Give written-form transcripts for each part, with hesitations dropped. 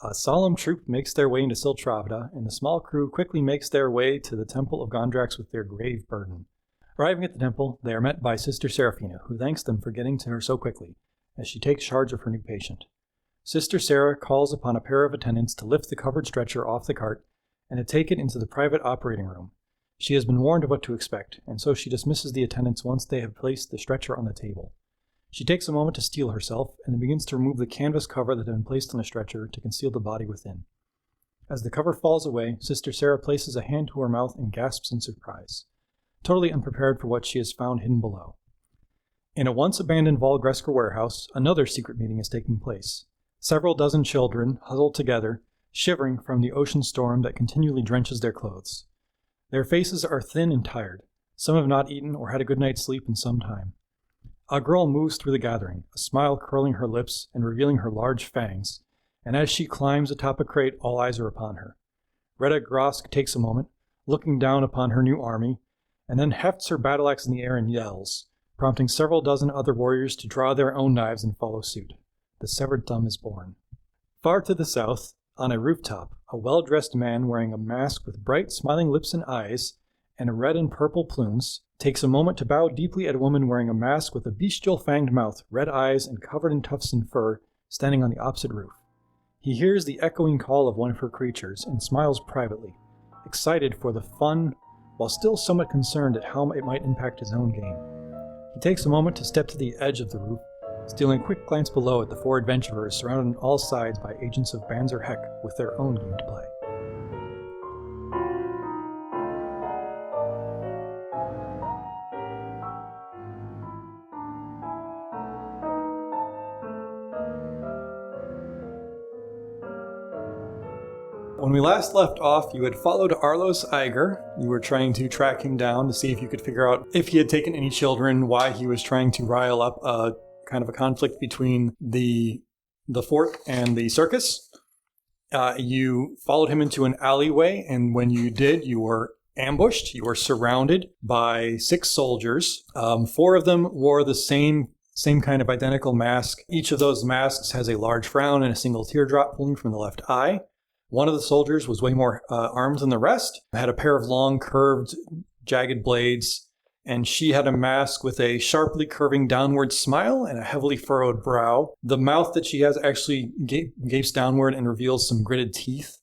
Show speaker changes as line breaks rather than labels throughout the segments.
A solemn troop makes their way into Siltravda, and the small crew quickly makes their way to the Temple of Gondrax with their grave burden. Arriving at the temple, they are met by Sister Seraphina, who thanks them for getting to her so quickly, as she takes charge of her new patient. Sister Sarah calls upon a pair of attendants to lift the covered stretcher off the cart and to take it into the private operating room. She has been warned of what to expect, and so she dismisses the attendants once they have placed the stretcher on the table. She takes a moment to steel herself, and then begins to remove the canvas cover that had been placed on the stretcher to conceal the body within. As the cover falls away, Sister Sarah places a hand to her mouth and gasps in surprise, totally unprepared for what she has found hidden below. In a once-abandoned Volgresker warehouse, another secret meeting is taking place. Several dozen children, huddled together, shivering from the ocean storm that continually drenches their clothes. Their faces are thin and tired. Some have not eaten or had a good night's sleep in some time. A girl moves through the gathering, a smile curling her lips and revealing her large fangs, and as she climbs atop a crate, all eyes are upon her. Retta Grosk takes a moment, looking down upon her new army, and then hefts her battle axe in the air and yells, prompting several dozen other warriors to draw their own knives and follow suit. The severed thumb is born. Far to the south, on a rooftop, a well-dressed man wearing a mask with bright, smiling lips and eyes, and red and purple plumes, takes a moment to bow deeply at a woman wearing a mask with a bestial fanged mouth, red eyes, and covered in tufts and fur, standing on the opposite roof. He hears the echoing call of one of her creatures and smiles privately, excited for the fun, while still somewhat concerned at how it might impact his own game. He takes a moment to step to the edge of the roof, stealing a quick glance below at the four adventurers surrounded on all sides by agents of Banser Hek with their own game to play. When we last left off, you had followed Arlos Iger. You were trying to track him down to see if you could figure out if he had taken any children, why he was trying to rile up a kind of a conflict between the fort and the circus. You followed him into an alleyway, and when you did, you were ambushed. You were surrounded by 6 soldiers. 4 of them wore the same kind of identical mask. Each of those masks has a large frown and a single teardrop pulling from the left eye. One of the soldiers was way more armed than the rest, had a pair of long, curved, jagged blades, and she had a mask with a sharply curving downward smile and a heavily furrowed brow. The mouth that she has actually gapes downward and reveals some gritted teeth.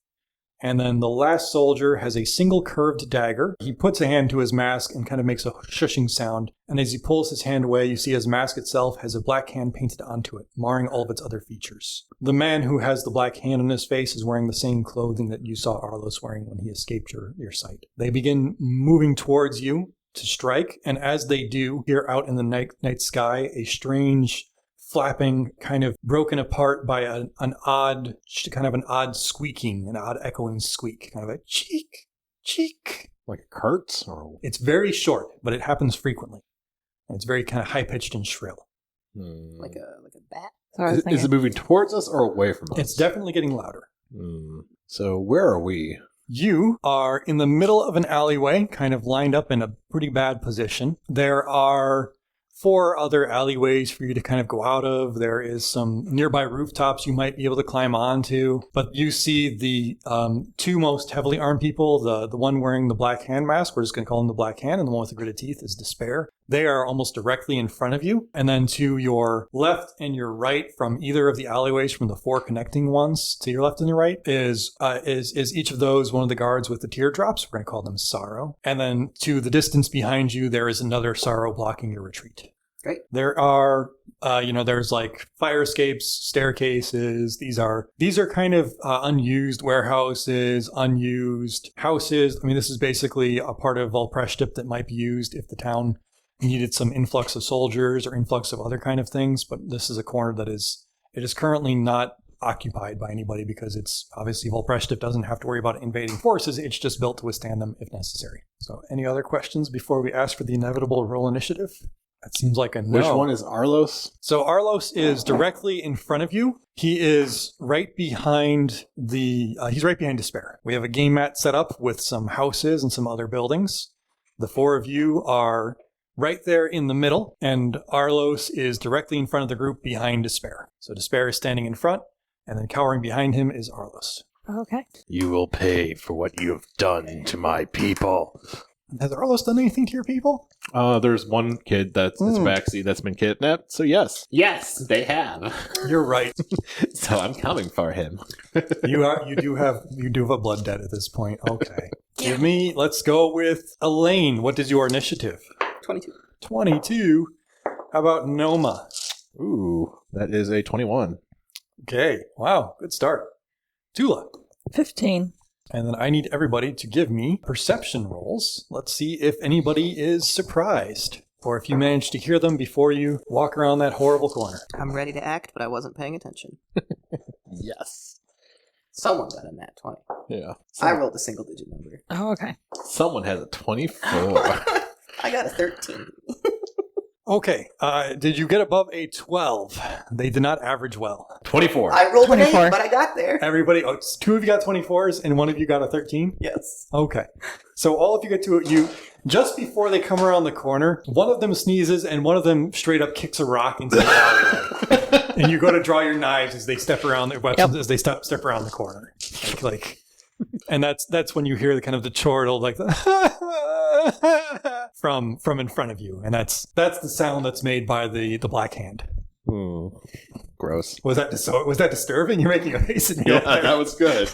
And then the last soldier has a single curved dagger. He puts a hand to his mask and kind of makes a shushing sound. And as he pulls his hand away, you see his mask itself has a black hand painted onto it, marring all of its other features. The man who has the black hand on his face is wearing the same clothing that you saw Arlos wearing when he escaped your sight. They begin moving towards you to strike, and as they do, here out in the night sky, a strange flapping, kind of broken apart by an odd squeaking, an odd echoing squeak, kind of a cheek, cheek.
Like it hurts? Or
It's very short, but it happens frequently. And it's very kind of high-pitched and shrill.
Like a bat?
Is it moving towards us or away from us?
It's definitely getting louder.
So where are we?
You are in the middle of an alleyway, kind of lined up in a pretty bad position. There are 4 other alleyways for you to kind of go out of. There is some nearby rooftops you might be able to climb onto. But you see the 2 most heavily armed people, the one wearing the black hand mask, we're just going to call him the Black Hand, and the one with the gritted teeth is Despair. They are almost directly in front of you. And then to your left and your right from either of the alleyways, from the 4 connecting ones to your left and your right, is each of those one of the guards with the teardrops. We're going to call them Sorrow. And then to the distance behind you, there is another Sorrow blocking your retreat.
Great.
There are, there's like fire escapes, staircases. These are kind of unused warehouses, unused houses. I mean, this is basically a part of Preshtip that might be used if the town needed some influx of soldiers or influx of other kind of things. But this is a corner it is currently not occupied by anybody because it's obviously Preshtip doesn't have to worry about invading forces. It's just built to withstand them if necessary. So any other questions before we ask for the inevitable roll initiative? That seems like a no.
Which one is Arlos?
So Arlos is directly in front of you. He is right behind he's right behind Despair. We have a game mat set up with some houses and some other buildings. The 4 of you are right there in the middle, and Arlos is directly in front of the group behind Despair. So Despair is standing in front, And then cowering behind him is Arlos.
Okay.
You will pay for what you have done to my people.
Has Arlos done anything to your people?
There's one kid that's in his backseat that's been kidnapped, so yes.
Yes, they have.
You're right.
So I'm coming for him.
You do have a blood debt at this point. Okay. Let's go with Elaine. What is your initiative?
22.
22. How about Noma?
Ooh, that is a 21.
Okay. Wow. Good start. Tula.
15.
And then I need everybody to give me perception rolls. Let's see if anybody is surprised, or if you manage to hear them before you walk around that horrible corner.
I'm ready to act, but I wasn't paying attention.
Yes.
Someone got a nat 20.
Yeah.
I rolled a single-digit number.
Oh, okay.
Someone has a 24.
I got a 13.
Okay. Did you get above a 12? They did not average well.
24.
I rolled an
24.
8, but I got there.
Everybody, two of you got 24s and one of you got a 13?
Yes.
Okay. So all of you get to you just before they come around the corner, one of them sneezes and one of them straight up kicks a rock into the alleyway. And you go to draw your knives as they step around their weapons as they step around the corner. Like and that's when you hear the kind of the chortle like from in front of you. And that's the sound that's made by the black hand.
Gross.
Was that disturbing? You're making a face at me.
Yeah, that was good.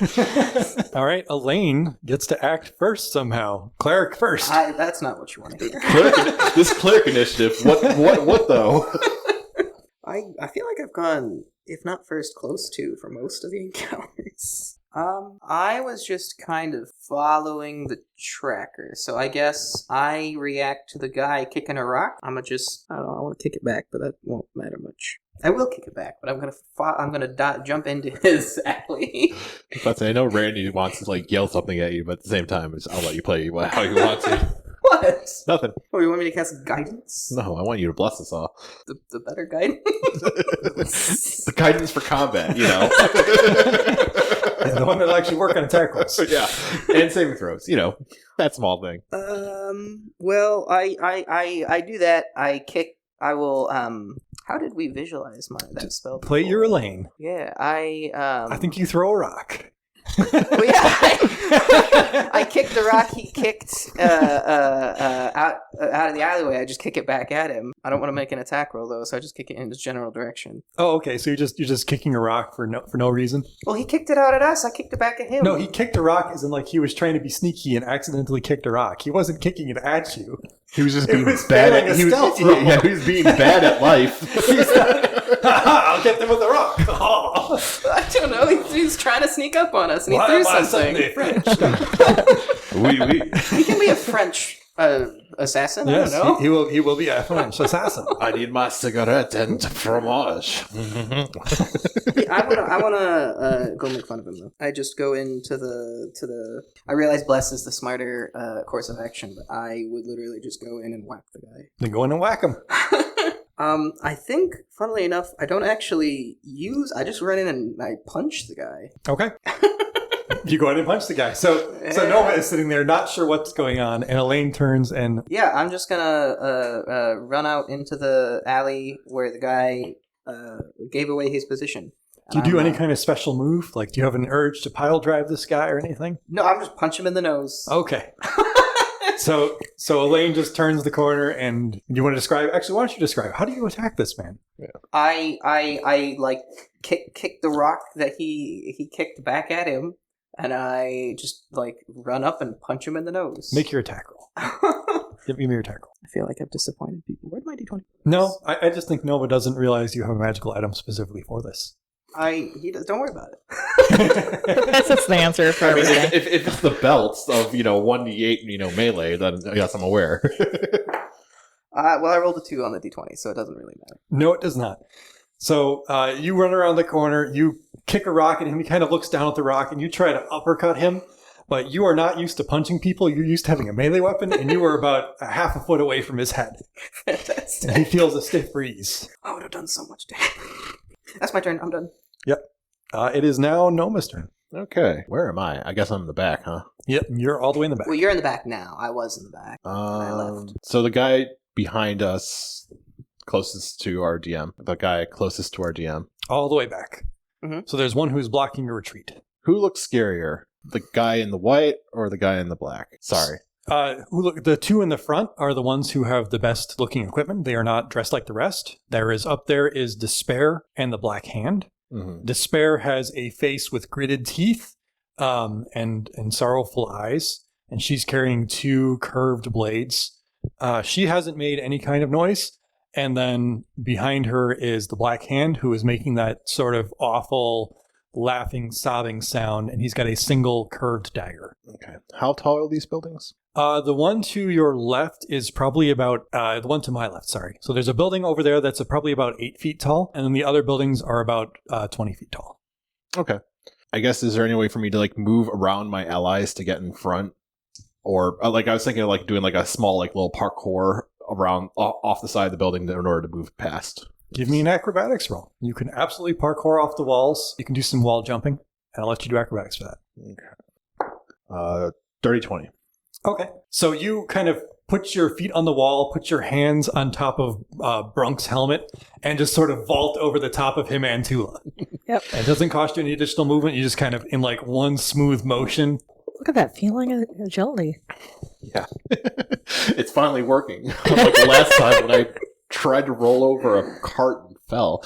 All right, Elaine gets to act first somehow. Cleric first.
That's not what you want to hear.
This cleric initiative. What though?
I feel like I've gone, if not first, close to for most of the encounters. I was just kind of following the tracker, so I guess I react to the guy kicking a rock. I want to kick it back, but that won't matter much. I will kick it back, but I'm gonna jump into his alley.
But I know Randy wants to yell something at you, but at the same time, I'll let you play how you want to.
What?
Nothing.
Oh, you want me to cast guidance?
No, I want you to bless us all.
The better guidance?
The guidance for combat, you know.
Yeah, the one that'll actually work on attack rolls.
Yeah, and saving throws, that small thing.
Well, I do that. I will, how did we visualize that spell?
Play your Elaine.
Yeah, I
think you throw a rock.
Well, yeah, I kicked the rock he kicked out of the alleyway. I just kick it back at him. I don't want to make an attack roll though, so I just kick it in his general direction.
Oh, okay. So you're just kicking a rock for no reason.
Well, he kicked it out at us. I kicked it back at him.
No, he kicked a rock as in he was trying to be sneaky and accidentally kicked a rock. He wasn't kicking it at you.
He was just being
bad at
he was being bad at life.
I'll get them with a rock. Oh.
I don't know. He's trying to sneak up on us, and he threw something.
French.
Oui.
He can be a French assassin.
Yes,
I don't know.
he will be a French assassin.
I need my cigarette and fromage.
I wanna go make fun of him though. I just go into the. I realize bless is the smarter course of action, but I would literally just go in and whack the guy.
Then go in and whack him.
I think, funnily enough, I don't actually I just run in and I punch the guy.
Okay. You go in and punch the guy. So Noma is sitting there, not sure what's going on, and Elaine turns and...
Yeah, I'm just gonna run out into the alley where the guy gave away his position.
Do you do any kind of special move? Do you have an urge to pile drive this guy or anything?
No, I'm just punch him in the nose.
Okay. So Elaine just turns the corner, and you want to describe? Actually, why don't you describe? How do you attack this man?
Yeah.
I kick the rock that he kicked back at him, and I just run up and punch him in the nose.
Make your attack roll. Give me your attack roll.
I feel like I've disappointed people. Where'd my D20?
No, I just think Nova doesn't realize you have a magical item specifically for this.
Don't worry about it.
That's the answer for everything.
If it's the belts of 1d8 melee, then yes, I'm aware.
Well, I rolled a 2 on the D20, so it doesn't really matter.
No, it does not. So you run around the corner, you kick a rock at him, he kind of looks down at the rock, and you try to uppercut him, but you are not used to punching people, you're used to having a melee weapon, and you were about a half a foot away from his head.
Fantastic.
And he feels a stiff breeze.
I would have done so much damage. That's my turn. I'm done.
Yep. It is now Noma's turn.
Okay. Where am I? I guess I'm in the back, huh?
Yep, you're all the way in the back.
Well, you're in the back now. I was in the back. I left.
So the guy behind us, closest to our DM. The guy closest to our DM.
All the way back.
Mhm.
So there's one who's blocking your retreat.
Who looks scarier? The guy in the white or the guy in the black? Sorry.
The two in the front are the ones who have the best looking equipment. They are not dressed like the rest. Up there is Despair and the Black Hand.
Mm-hmm.
Despair has a face with gritted teeth and sorrowful eyes, and she's carrying 2 curved blades. She hasn't made any kind of noise. And then behind her is the Black Hand, who is making that sort of awful laughing, sobbing sound, and he's got a single curved dagger.
Okay. How tall are these buildings?
The one to your left is probably about, the one to my left, sorry. So there's a building over there that's probably about 8 feet tall, and then the other buildings are about 20 feet tall.
Okay. I guess, is there any way for me to like move around my allies to get in front? Or like I was thinking of like doing like a small like little parkour around off the side of the building in order to move past.
Give me an acrobatics roll. You can absolutely parkour off the walls. You can do some wall jumping, and I'll let you do acrobatics for that.
Okay. Dirty 20.
Okay. So you kind of put your feet on the wall, put your hands on top of Brunk's helmet, and just sort of vault over the top of him and Tula.
Yep.
And it doesn't cost you any additional movement. You just kind of, in like one smooth motion.
Look at that feeling of agility.
Yeah. It's finally working. Unlike the last time when I tried to roll over a cart and fell.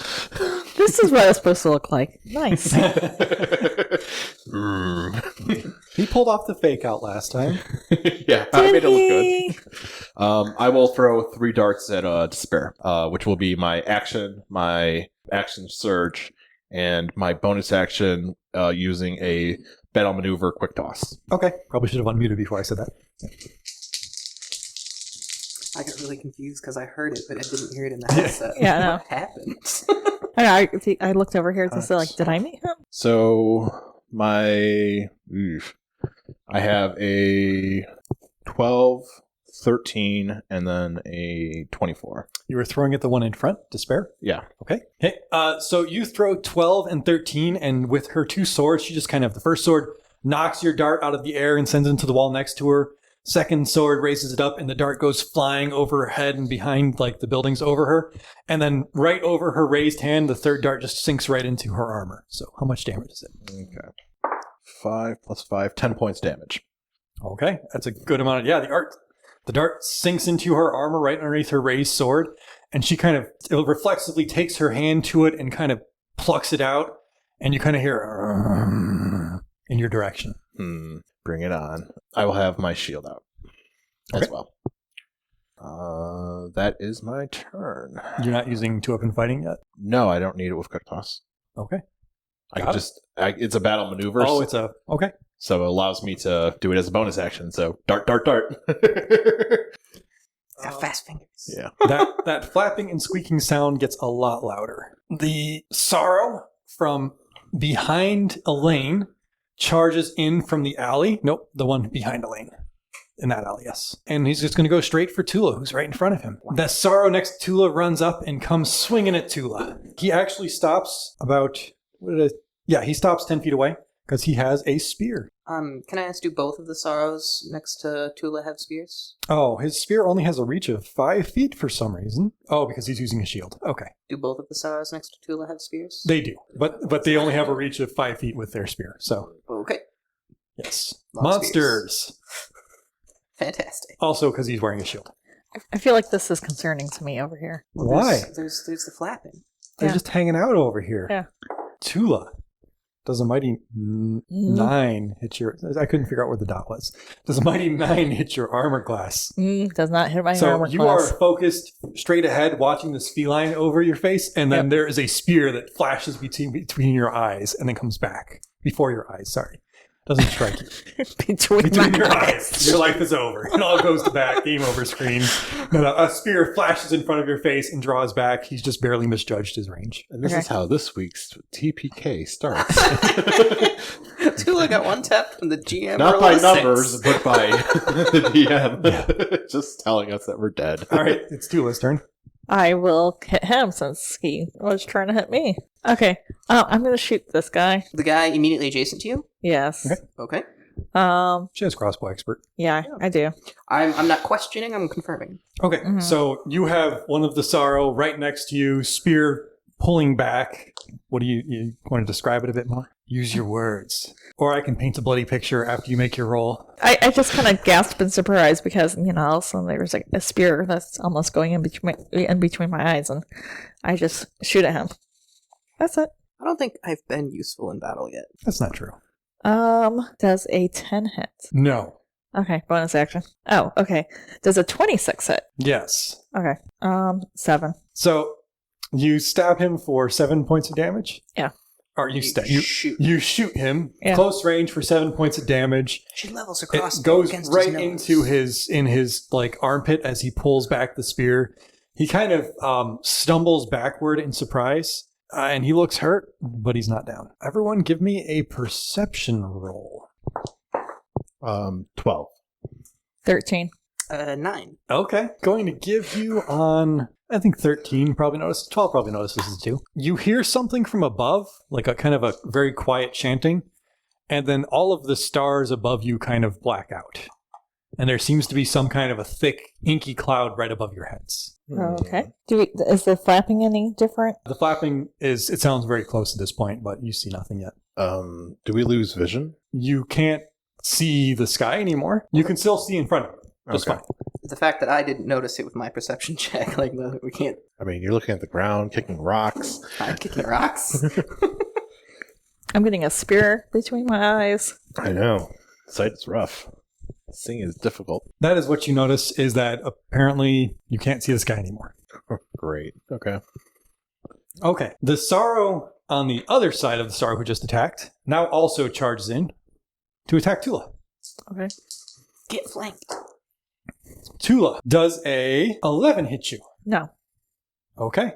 This is what it's supposed to look like. Nice.
He pulled off the fake out last time.
Yeah, I made it look good. I will throw 3 darts at Despair, which will be my action surge, and my bonus action using a battle maneuver quick toss.
Okay. Probably should have unmuted before I said that.
I got really confused because I heard it, but I didn't hear it in the headset.
Yeah, I know.
What happened?
I looked over here to say, like, did I meet him?
So I have a 12, 13, and then a 24.
You were throwing at the one in front, Despair?
Yeah.
Okay. Hey, so you throw 12 and 13, and with her 2 swords, she just kind of, the first sword knocks your dart out of the air and sends it into the wall next to her. Second sword raises it up, and the dart goes flying over her head and behind like the buildings over her. And then right over her raised hand, the third dart just sinks right into her armor. So how much damage is it?
Okay. 5 plus 5, 10 points damage.
Okay, that's a good amount of, the dart sinks into her armor right underneath her raised sword, and she kind of reflexively takes her hand to it and kind of plucks it out, and you kind of hear in your direction.
Bring it on. I will have my shield out as well. That is my turn.
You're not using 2-weapon fighting yet?
No, I don't need it with quick toss.
Okay.
It's a battle maneuver.
Oh, okay.
So it allows me to do it as a bonus action. So dart, dart, dart.
Got fast fingers.
Yeah.
That flapping and squeaking sound gets a lot louder. The sorrow from behind Elaine charges in from the alley. Nope, the one behind Elaine. In that alley, yes. And he's just going to go straight for Tula, who's right in front of him. The sorrow next to Tula runs up and comes swinging at Tula. He actually stops about, he stops 10 feet away because he has a spear.
Can I ask, do both of the sorrows next to Tula have spears?
Oh, his spear only has a reach of 5 feet for some reason. Oh, because he's using a shield. Okay.
Do both of the sorrows next to Tula have spears?
They do, but they only have a reach of 5 feet with their spear, so.
Okay.
Yes.
Long
Monsters.
Spears. Fantastic.
Also because he's wearing a shield.
I feel like this is concerning to me over here.
Why?
There's the flapping.
They're
Yeah.
just hanging out over here.
Yeah.
Tula. Does a mighty 9 hit your... I couldn't figure out where the dot was. Does a mighty 9 hit your armor class?
Does not hit my
So
armor
you
class.
are focused straight ahead, watching this feline over your face, and then there is a spear that flashes between your eyes and then comes back. Before your eyes, sorry. Doesn't strike you. Between your eyes. Your life is over. It all goes to back. Game over screen. No, a spear flashes in front of your face and draws back. He's just barely misjudged his range.
And this is how this week's TPK starts.
Tula got one tap from the GM.
Not by
roll a
numbers,
6.
but by the DM. Just telling us that we're dead.
All right, it's Tula's turn.
I will hit him since he was trying to hit me. Okay. I'm going to shoot this guy.
The guy immediately adjacent to you?
Yes.
Okay.
She has crossbow expert.
Yeah, I do.
I'm not questioning, I'm confirming.
Okay, so you have one of the sorrow right next to you, spear pulling back. What do you want to describe it a bit more? Use your words. Or I can paint a bloody picture after you make your roll.
I just kind of gasped in surprise because, all of a sudden there's like a spear that's almost going in between my eyes, and I just shoot at him. That's it.
I don't think I've been useful in battle yet.
That's not true.
Does a 10 hit?
No.
Okay, bonus action. Oh, okay. Does a 26 hit?
Yes.
Okay. 7.
So you stab him for 7 points of damage?
Yeah.
Or you
shoot.
You shoot him
Yeah.
close range for 7 points of damage.
She levels across.
It goes
against
right
his
into
nose.
his like armpit as he pulls back the spear. He kind of stumbles backward in surprise, and he looks hurt, but he's not down. Everyone, give me a perception roll.
12.
13.
9.
Okay, going to give you on. I think 13 probably notices. 12 probably notices it too. You hear something from above, like a kind of a very quiet chanting, and then all of the stars above you kind of black out. And there seems to be some kind of a thick, inky cloud right above your heads.
Okay. Is the flapping any different?
The flapping it sounds very close at this point, but you see nothing yet.
Do we lose vision?
You can't see the sky anymore. You can still see in front of you. Just
Okay.
fine.
The fact that I didn't notice it with my perception check, we can't.
I mean, you're looking at the ground, kicking rocks.
I'm kicking rocks.
I'm getting a spear between my eyes.
I know. Sight is rough. Seeing is difficult.
That is what you notice, is that apparently you can't see the sky anymore.
Great. Okay.
Okay. The Sorrow on the other side of the Sorrow who just attacked now also charges in to attack Tula.
Okay.
Get flanked.
Tula, does a 11 hit you?
No.
Okay.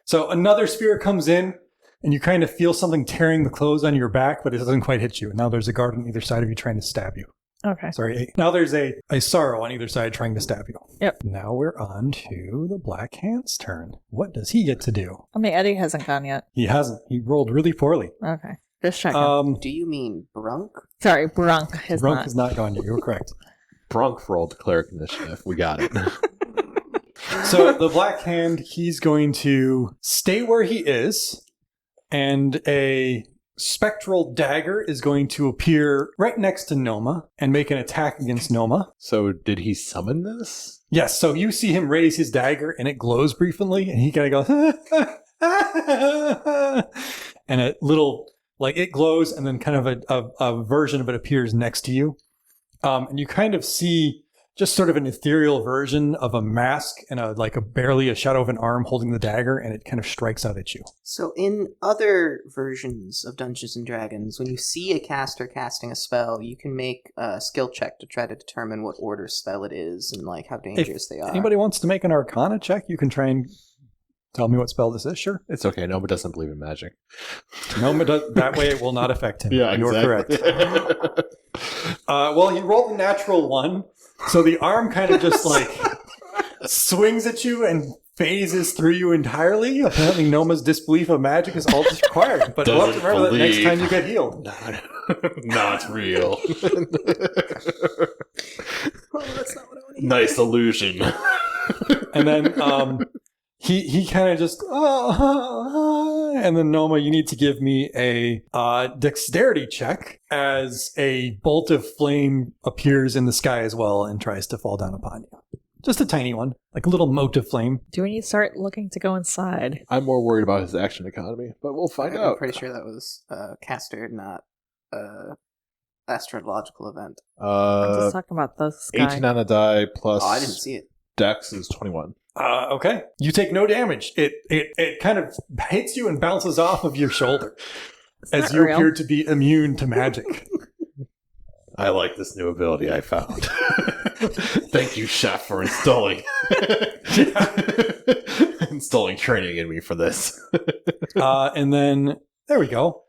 So another spear comes in, and you kind of feel something tearing the clothes on your back, but it doesn't quite hit you. And now there's a guard on either side of you trying to stab you.
Okay.
Sorry. Now there's a Sorrow on either side trying to stab you.
Yep.
Now we're on to the Black Hand's turn. What does he get to do?
I mean, Eddie hasn't gone yet.
He hasn't. He rolled really poorly.
Okay. Just checking.
Do you mean Brunk?
Sorry, Brunk has
Brunk
not.
has not gone yet. You were correct.
Brunk rolled the cleric initiative. We got it.
So the Black Hand, he's going to stay where he is, and a spectral dagger is going to appear right next to Noma and make an attack against Noma.
So did he summon this?
Yes, so you see him raise his dagger, and it glows briefly, and he kind of goes, and a little, like, it glows, and then kind of a version of it appears next to you. And you kind of see just sort of an ethereal version of a mask and barely a shadow of an arm holding the dagger, and it kind of strikes out at you.
So in other versions of Dungeons & Dragons, when you see a caster casting a spell, you can make a skill check to try to determine what order spell it is and how dangerous they are.
Anybody wants to make an Arcana check, you can try and tell me what spell this is, sure.
It's okay. Noma doesn't believe in magic.
No, that way it will not affect him.
Yeah,
You're
exactly.
correct. Well, he rolled a natural 1, so the arm kind of just swings at you and phases through you entirely. Apparently, Noma's disbelief of magic is all that's required. But we'll have to remember that next time you get healed.
Not real.
Oh, that's not what I want to hear.
Nice illusion.
And then he kind of just and then Noma, you need to give me a dexterity check as a bolt of flame appears in the sky as well and tries to fall down upon you. Just a tiny one, like a little mote of flame.
Do we need to start looking to go inside?
I'm more worried about his action economy, but we'll find
I'm
out.
pretty sure that was caster, not astrological event.
I'm just talking about the sky.
18 on a die plus
Oh, I didn't see it.
Dex is 21.
Okay. You take no damage. It kind of hits you and bounces off of your shoulder as
not
you
real.
appear to be immune to magic.
I like this new ability I found. Thank you, Chef, for installing training in me for this.
And then, there we go.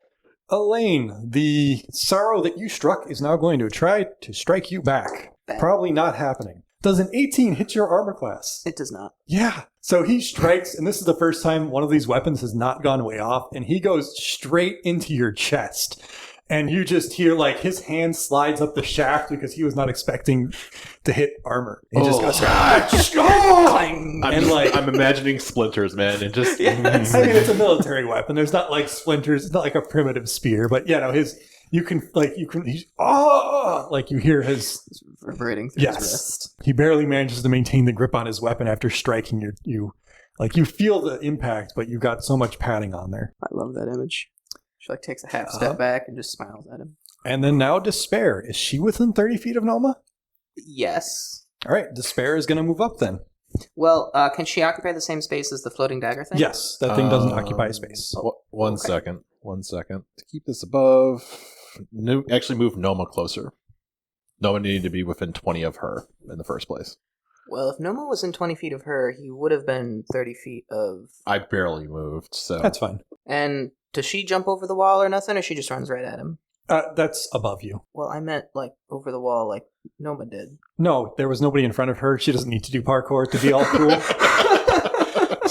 Elaine, the sorrow that you struck is now going to try to strike you back.
Bad.
Probably not happening. Does an 18 hit your armor class?
It does not.
Yeah. So he strikes, and this is the first time one of these weapons has not gone way off, and he goes straight into your chest. And you just hear like his hand slides up the shaft because he was not expecting to hit armor. He just goes,
Clang.
I'm imagining splinters, man, and just
I mean, it's a military weapon. There's not like splinters. It's not like a primitive spear, but you hear his
It's reverberating through his wrist.
He barely manages to maintain the grip on his weapon after striking you. Like you feel the impact, but you've got so much padding on there.
I love that image. She like takes a half step back and just smiles at him.
And then now Despair. Is she within 30 feet of Noma?
Yes.
All right, Despair is going to move up then.
Well, can she occupy the same space as the floating dagger thing?
Yes, that thing doesn't occupy space.
One second. To keep this above, actually move Noma closer. Noma needed to be within 20 of her in the first place.
Well, if Noma was in 20 feet of her, he would have been 30 feet of...
I barely moved, so...
That's fine.
And does she jump over the wall or nothing, or she just runs right at him?
That's above you.
Well, I meant, like, over the wall like Noma did.
No, there was nobody in front of her. She doesn't need to do parkour to be all cool.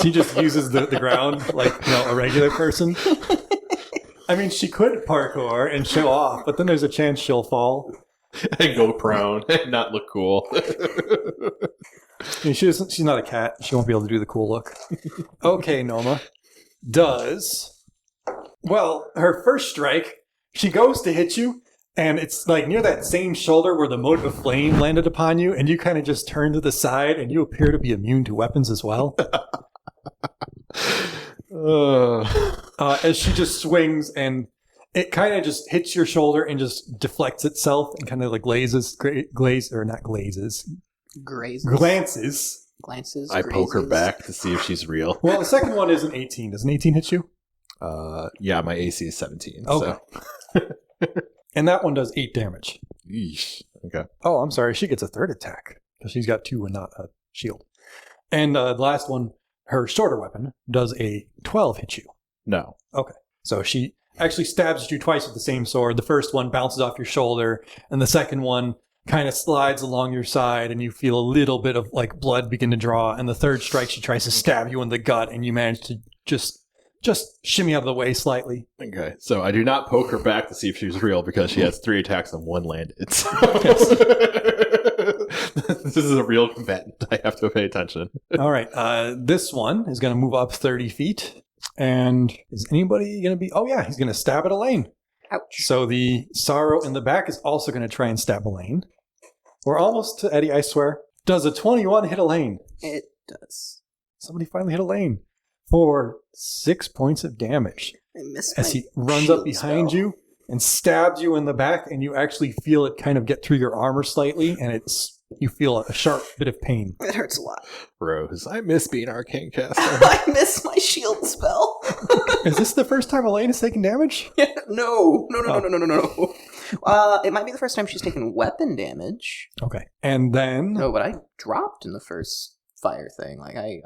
She just uses the ground like a regular person. I mean, she could parkour and show off, but then there's a chance she'll fall.
And go prone and not look cool.
I mean, she's not a cat. She won't be able to do the cool look. Okay, Noma. Her first strike, she goes to hit you, and it's like near that same shoulder where the mote of flame landed upon you, and you kind of just turn to the side, and you appear to be immune to weapons as well. As she just swings, and it kind of just hits your shoulder and just deflects itself and kind of like glances.
I poke her back to see if she's real.
Well, the second one is an 18. Does an 18 hit you?
Yeah, my AC is 17.
Okay. So. And that one does 8 damage.
Yeesh. Okay.
Oh, I'm sorry. She gets a third attack because she's got 2 and not a shield. And the last one, her shorter weapon, does a 12 hit you.
No.
Okay. So she actually stabs you twice with the same sword. The first one bounces off your shoulder, and the second one kind of slides along your side, and you feel a little bit of like blood begin to draw. And the third strike, she tries to stab you in the gut, and you manage to just shimmy out of the way slightly.
Okay, so I do not poke her back to see if she's real because she has 3 attacks and 1 landed. So this is a real combatant. I have to pay attention.
All right, this one is going to move up 30 feet. And is anybody going to be... Oh, yeah, he's going to stab at Elaine.
Ouch.
So the Sorrow in the back is also going to try and stab Elaine. We're almost to Eddie, I swear. Does a 21 hit Elaine?
It does.
Somebody finally hit Elaine for 6 points of damage.
I missed
as he runs up behind you and stabs you in the back, and you actually feel it kind of get through your armor slightly, and you feel a sharp bit of pain.
It hurts a lot.
Rose, I miss being arcane caster.
I miss my shield spell.
Is this the first time Elaine has taken damage?
No. It might be the first time she's taken weapon damage.
Okay. And then...
No, but I dropped in the first fire thing. Like, I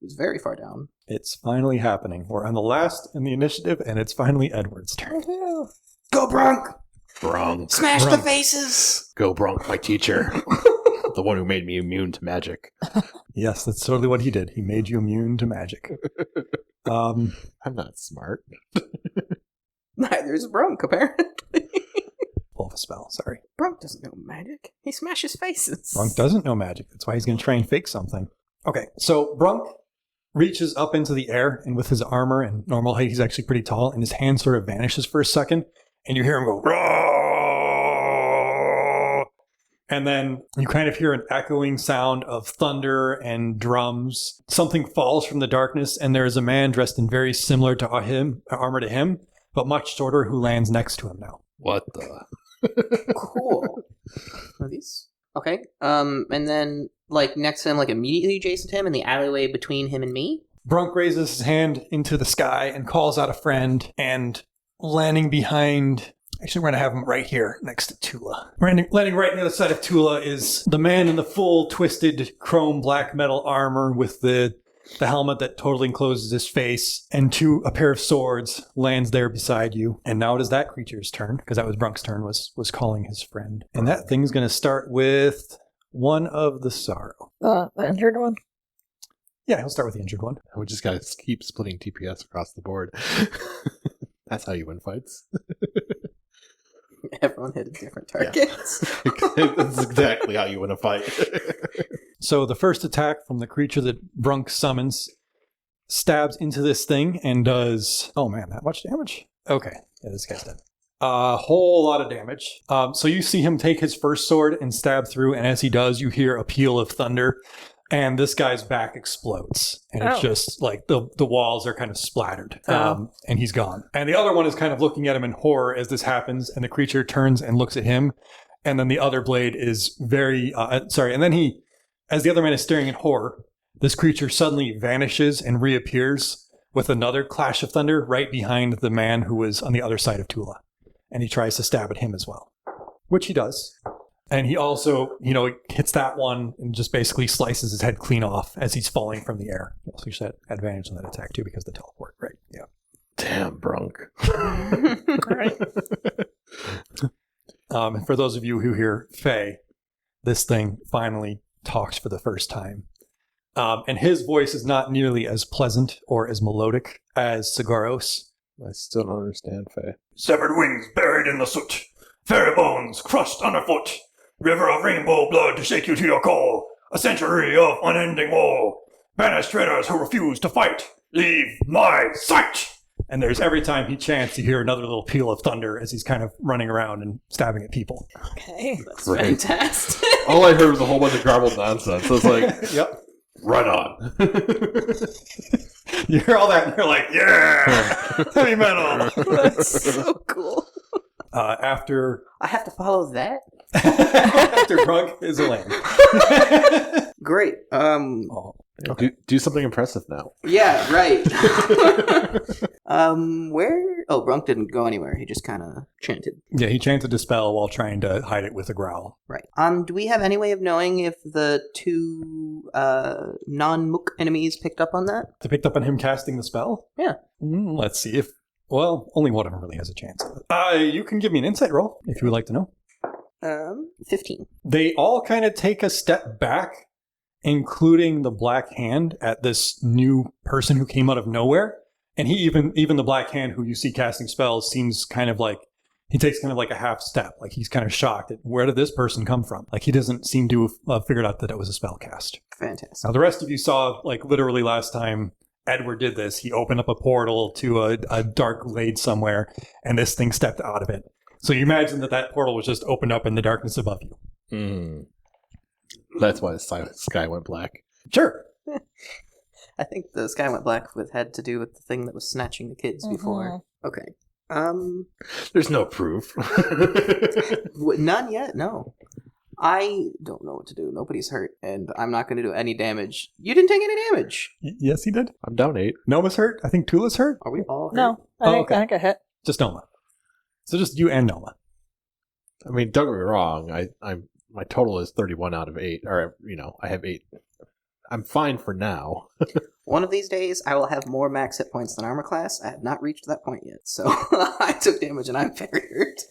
was very far down.
It's finally happening. We're on the last in the initiative, and it's finally Edward's turn.
Go, Bronk!
Bronk.
Smash the faces!
Go, Bronk, my teacher. The one who made me immune to magic.
Yes, that's totally what he did. He made you immune to magic.
I'm not smart.
Neither is Bronk, apparently.
Pull off a spell, sorry.
Bronk doesn't know magic. He smashes faces.
Brunk doesn't know magic. That's why he's going to try and fake something. Okay, so Brunk reaches up into the air, and with his armor and normal height, he's actually pretty tall, and his hand sort of vanishes for a second, and you hear him go, "Roar!" And then you kind of hear an echoing sound of thunder and drums. Something falls from the darkness, and there is a man dressed in very similar to armor to him, but much shorter, who lands next to him now.
What the?
Cool. Are these? Okay. And then, like, next to him, like, immediately adjacent to him, in the alleyway between him and me?
Brunk raises his hand into the sky and calls out a friend, and landing behind... Actually, we're going to have him right here next to Tula. Landing right near the side of Tula is the man in the full twisted chrome black metal armor with the helmet that totally encloses his face, and a pair of swords lands there beside you. And now it is that creature's turn, because that was Brunk's turn, was calling his friend. And that thing's going to start with one of the sorrow.
The injured one?
Yeah, he'll start with the injured one.
We just got to keep splitting TPS across the board. That's how you win fights.
Everyone hit different targets.
That's exactly how you win a fight.
So the first attack from the creature that Brunk summons stabs into this thing and does... Oh man, that much damage? Okay, yeah, this guy's dead. A whole lot of damage. So you see him take his first sword and stab through, and as he does, you hear a peal of thunder, and this guy's back explodes. And it's just like the walls are kind of splattered, and he's gone. And the other one is kind of looking at him in horror as this happens, and the creature turns and looks at him, and then the other blade is very... and then he, as the other man is staring in horror, this creature suddenly vanishes and reappears with another clash of thunder right behind the man who was on the other side of Tula. And he tries to stab at him as well, which he does. And he also, hits that one and just basically slices his head clean off as he's falling from the air. He also should have advantage on that attack too because of the teleport, right? Yeah.
Damn, Brunk.
Right.
And for those of you who hear Faye, this thing finally talks for the first time. And his voice is not nearly as pleasant or as melodic as Sigaros.
I still don't understand, Faye.
Severed wings buried in the soot, fairy bones crushed underfoot, river of rainbow blood to shake you to your core, a century of unending war, banished traitors who refuse to fight, leave my sight!
And there's every time he chants, you hear another little peal of thunder as he's kind of running around and stabbing at people.
Okay.
That's
Great.
fantastic.
All I heard was a whole bunch of garbled nonsense. So it's like,
Yep.
right on.
You hear all that and you're like, yeah! Heavy metal!
That's so cool.
After
I have to follow that?
after Brunk is a lamb.
Great.
Do something impressive now.
Yeah, right. Where? Oh, Brunk didn't go anywhere. He just kind of chanted.
Yeah, he chanted a spell while trying to hide it with a growl.
Right. Do we have any way of knowing if the two non-mook enemies picked up on that?
They picked up on him casting the spell?
Yeah.
Let's see if... Well, only one of them really has a chance. You can give me an insight roll, if you would like to know.
15.
They all kind of take a step back, including the Black Hand at this new person who came out of nowhere. And he even the Black Hand who you see casting spells seems kind of like, he takes kind of like a half step. Like he's kind of shocked at where did this person come from? Like he doesn't seem to have figured out that it was a spell cast.
Fantastic.
Now the rest of you saw, like literally last time Edward did this, he opened up a portal to a dark glade somewhere, and this thing stepped out of it. So you imagine that portal was just opened up in the darkness above you.
That's why the sky went black.
Sure.
I think the sky went black had to do with the thing that was snatching the kids before. Okay.
There's no proof.
None yet, no. I don't know what to do. Nobody's hurt, and I'm not going to do any damage. You didn't take any damage.
Yes, he did.
I'm down 8.
Noma's hurt. I think Tula's hurt.
Are we all hurt?
No, I think I hit.
Just Noma. So just you and Noma.
I mean, don't get me wrong. My total is 31 out of 8. Or, I have 8. I'm fine for now.
One of these days, I will have more max hit points than armor class. I have not reached that point yet, so I took damage and I'm very hurt.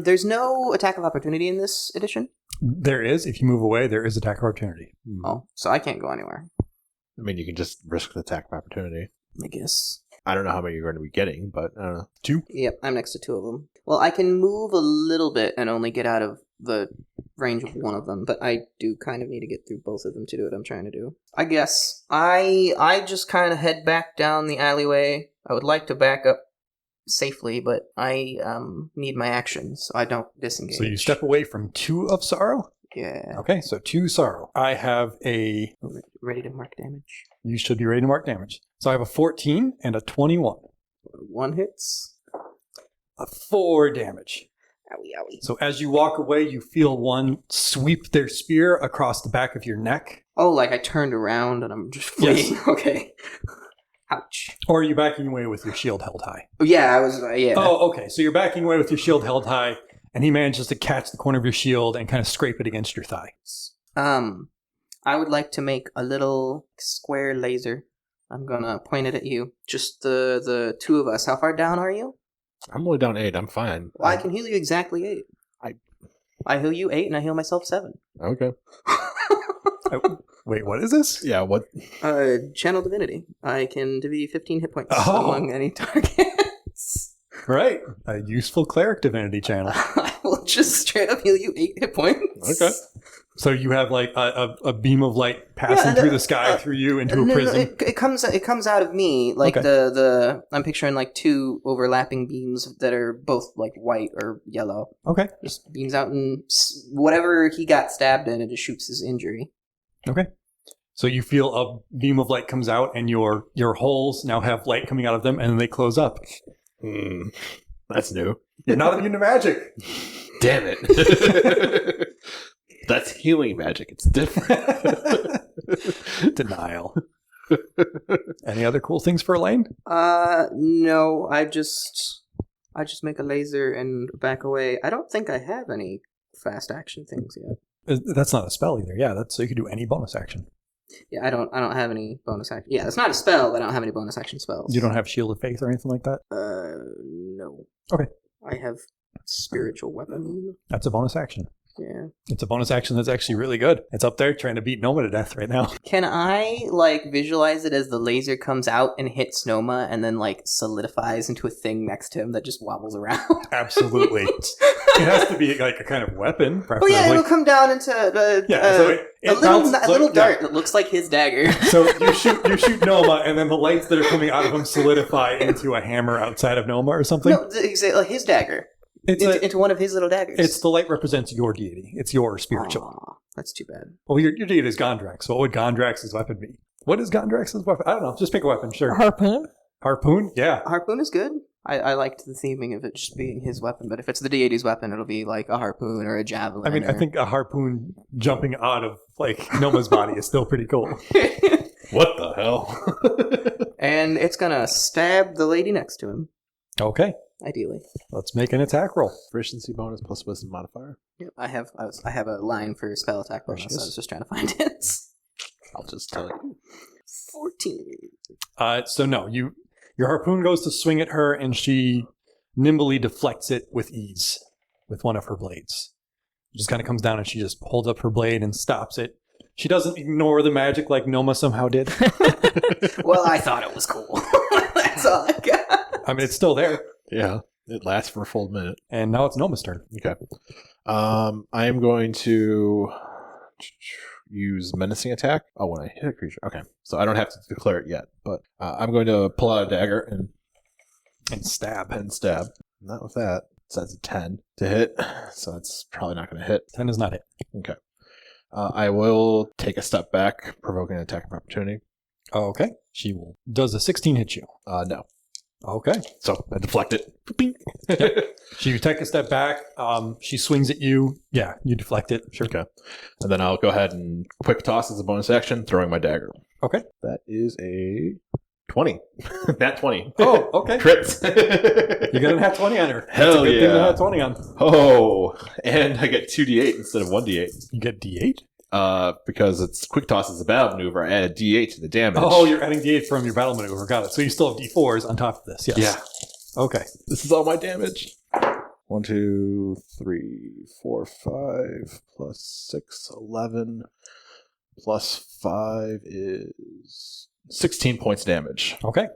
There's no attack of opportunity in this edition?
There is. If you move away, there is attack opportunity.
Oh, so I can't go anywhere.
I mean, you can just risk the attack of opportunity.
I guess.
I don't know how many you're going to be getting, but I don't know.
2?
Yep, I'm next to 2 of them. Well, I can move a little bit and only get out of the range of one of them, but I do kind of need to get through both of them to do what I'm trying to do. I guess I just kind of head back down the alleyway. I would like to back up safely, but I need my action, so I don't disengage.
So you step away from 2 of sorrow?
Yeah.
Okay, so 2 sorrow. I have a...
Ready to mark damage.
You should be ready to mark damage. So I have a 14 and a 21.
1 hits.
A 4 damage.
Owie, owie.
So as you walk away, you feel one sweep their spear across the back of your neck.
Oh, like I turned around and I'm just fleeing.
Yes.
Okay. Ouch.
Or are you backing away with your shield held high?
Yeah, I was, yeah.
Oh, okay. So you're backing away with your shield held high, and he manages to catch the corner of your shield and kind of scrape it against your thigh.
I would like to make a little square laser. I'm gonna point it at you. Just the 2 of us. How far down are you?
I'm only down 8. I'm fine.
Well, I can heal you exactly 8. I heal you 8 and I heal myself 7.
Okay.
Wait, what is this?
Yeah, what?
Channel Divinity. I can divvy 15 hit points
Oh.
among any targets.
Right. A useful cleric divinity channel.
I will just straight up heal you 8 hit points.
Okay.
So you have like a beam of light passing through the sky through you into a prism.
It comes out of me like
Okay.
the I'm picturing like 2 overlapping beams that are both like white or yellow.
Okay.
Just beams out and whatever he got stabbed in, it just shoots his injury.
Okay. So you feel a beam of light comes out, and your holes now have light coming out of them, and then they close up.
That's new.
You're not immune to magic.
Damn it. That's healing magic. It's different.
Denial. Any other cool things for Elaine?
No, I just make a laser and back away. I don't think I have any fast action things yet.
That's not a spell either. Yeah, that's so you can do any bonus action.
Yeah, I don't have any bonus action. Yeah, it's not a spell, but I don't have any bonus action spells.
You don't have Shield of Faith or anything like that?
No.
Okay.
I have spiritual weapon.
That's a bonus action.
Yeah.
It's a bonus action that's actually really good. It's up there trying to beat Noma to death right now.
Can I, like, visualize it as the laser comes out and hits Noma and then, like, solidifies into a thing next to him that just wobbles around?
Absolutely. It has to be like a kind of weapon,
Oh
preferably.
yeah, it'll come down into a little dart that looks like his dagger.
So you shoot Noma, and then the lights that are coming out of him solidify into a hammer outside of Noma or something?
No, like his dagger. Into one of his little daggers.
It's the light represents your deity. It's your spiritual.
Aw, that's too bad.
Well, your deity is Gondrax. So what would Gondrax's weapon be? What is Gondrax's weapon? I don't know. Just pick a weapon, sure.
Harpoon?
Harpoon? Yeah.
Harpoon is good. I liked the theming of it just being his weapon, but if it's the deity's weapon, it'll be like a harpoon or a javelin.
I mean, I think a harpoon jumping out of, like, Noma's body is still pretty cool.
What the hell?
And it's gonna stab the lady next to him,
Okay.
ideally.
Let's make an attack roll.
Proficiency bonus plus wisdom modifier.
Yep, I have a line for spell attack bonus.
she
So I
is.
was just trying to find it.
I'll just tell you.
14.
So no, your harpoon goes to swing at her, and she nimbly deflects it with ease with one of her blades. It just kind of comes down, and she just holds up her blade and stops it. She doesn't ignore the magic like Noma somehow did.
Well, I thought it was cool. That's all I got.
I mean, it's still there.
Yeah. It lasts for a full minute.
And now it's Noma's turn.
Okay. I am going to use menacing attack. Oh, when I hit a creature. Okay. So I don't have to declare it yet, but I'm going to pull out a dagger
And stab.
and stab. Not with that. So that's a 10 to hit. So that's probably not going to hit.
10 is not it.
Okay. I will take a step back, provoking an attack of opportunity.
Okay. She will. Does a 16 hit you?
No.
Okay.
So I deflect it.
You take a step back. She swings at you. Yeah, you deflect it. Sure.
Okay. And then I'll go ahead and quick toss as a bonus action, throwing my dagger.
Okay.
That is a 20. Nat 20.
Oh, okay.
Crits.
You got a nat 20 on her.
Hell
That's a good thing to
yeah.
nat 20 on.
Oh, and I get 2d8 instead of 1d8.
You get D8?
Because it's quick toss is a battle maneuver. I add a d8 to the damage.
Oh, you're adding D8 from your battle maneuver. Got it. So you still have D4s on top of this. Yes.
Yeah.
Okay.
This is all my damage. 1, 2, 3, 4, 5, plus 6, 11, plus 5 is 16 points damage.
Okay.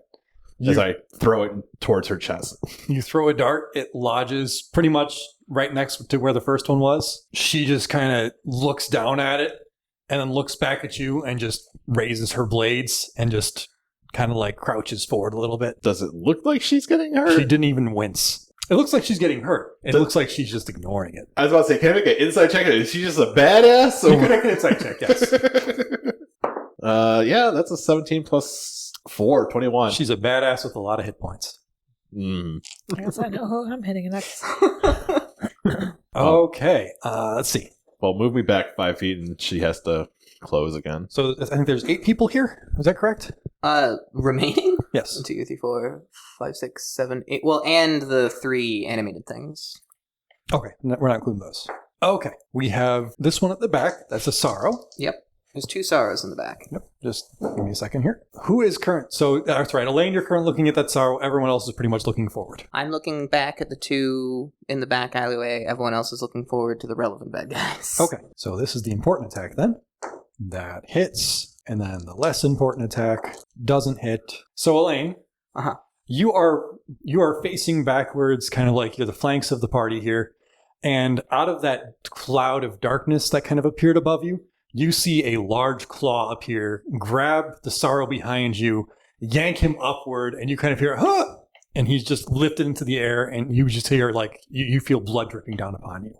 As I throw it towards her chest.
You throw a dart. It lodges pretty much right next to where the first one was. She just kind of looks down at it and then looks back at you and just raises her blades and just kind of like crouches forward a little bit.
Does it look like she's getting hurt?
She didn't even wince. It looks like she's getting hurt. It looks like she's just ignoring it.
I was about to say, can I make an inside check? Is she just a badass?
You can make an insight check, yes.
Yeah, that's a 17 plus 4, 21.
She's a badass with a lot of hit points.
Mm.
I guess I know who I'm hitting next.
Okay, let's see.
Well, move me back 5 feet and she has to close again.
So I think there's 8 people here. Is that correct?
Remaining?
Yes.
1, 2, 3, 4, 5, 6, 7, 8. Well, and the 3 animated things.
Okay, we're not including those. Okay, we have this one at the back. That's a sorrow.
Yep. There's 2 sorrows in the back.
Yep. Just give me a second here. Who is current? So that's right. Elaine, you're currently looking at that sorrow. Everyone else is pretty much looking forward.
I'm looking back at the 2 in the back alleyway. Everyone else is looking forward to the relevant bad guys.
Okay, so this is the important attack then. That hits, and then the less important attack doesn't hit. So Elaine,
Uh-huh.
You are facing backwards, kind of like you're the flanks of the party here. And out of that cloud of darkness that kind of appeared above you, you see a large claw appear, grab the sorrow behind you, yank him upward, and you kind of hear, huh! And he's just lifted into the air, and you just hear, like, you feel blood dripping down upon you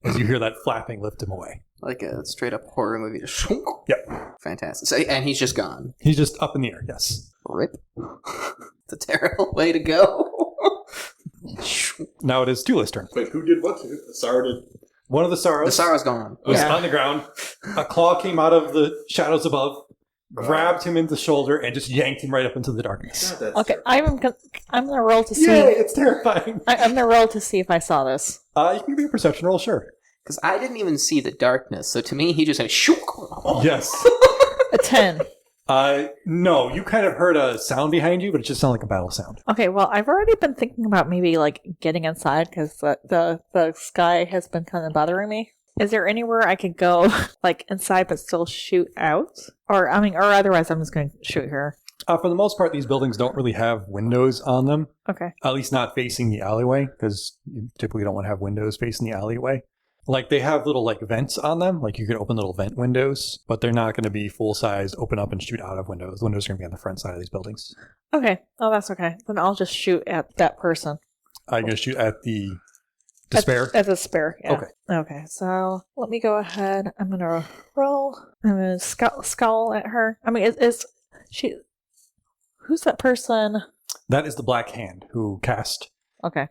as you hear that flapping lift him away.
Like a straight-up horror movie. Just
Yep.
fantastic. So, and he's just gone.
He's just up in the air, yes.
Rip. It's a terrible way to go.
Now it is Tula's turn.
Wait, who did what? The Sorrow did?
One of the sorrows
The sorrow's gone.
was
Yeah.
on the ground. A claw came out of the shadows above, grabbed him in the shoulder, and just yanked him right up into the darkness.
God, that's
Okay, I'm gonna roll to see.
Yay, it's terrifying.
I'm gonna roll to see if I saw this.
You can give me a perception roll, sure.
Because I didn't even see the darkness, so to me, he just went shook.
Yes.
A 10.
No, you kind of heard a sound behind you, but it just sounded like a battle sound.
Okay, well, I've already been thinking about maybe like getting inside because the sky has been kind of bothering me. Is there anywhere I could go like inside but still shoot out? Or otherwise I'm just going to shoot her.
For the most part, these buildings don't really have windows on them,
Okay.
at least not facing the alleyway, because you typically don't want to have windows facing the alleyway. Like, they have little, like, vents on them. Like, you can open little vent windows, but they're not going to be full-size, open up and shoot out of windows. The windows are going to be on the front side of these buildings.
Okay. Oh, that's okay. Then I'll just shoot at that person.
You're going to shoot at the despair?
At the spare, yeah.
Okay.
Okay, so let me go ahead. I'm going to roll. I'm going to scowl at her. I mean, is she... Who's that person?
That is the Black Hand who cast.
Okay.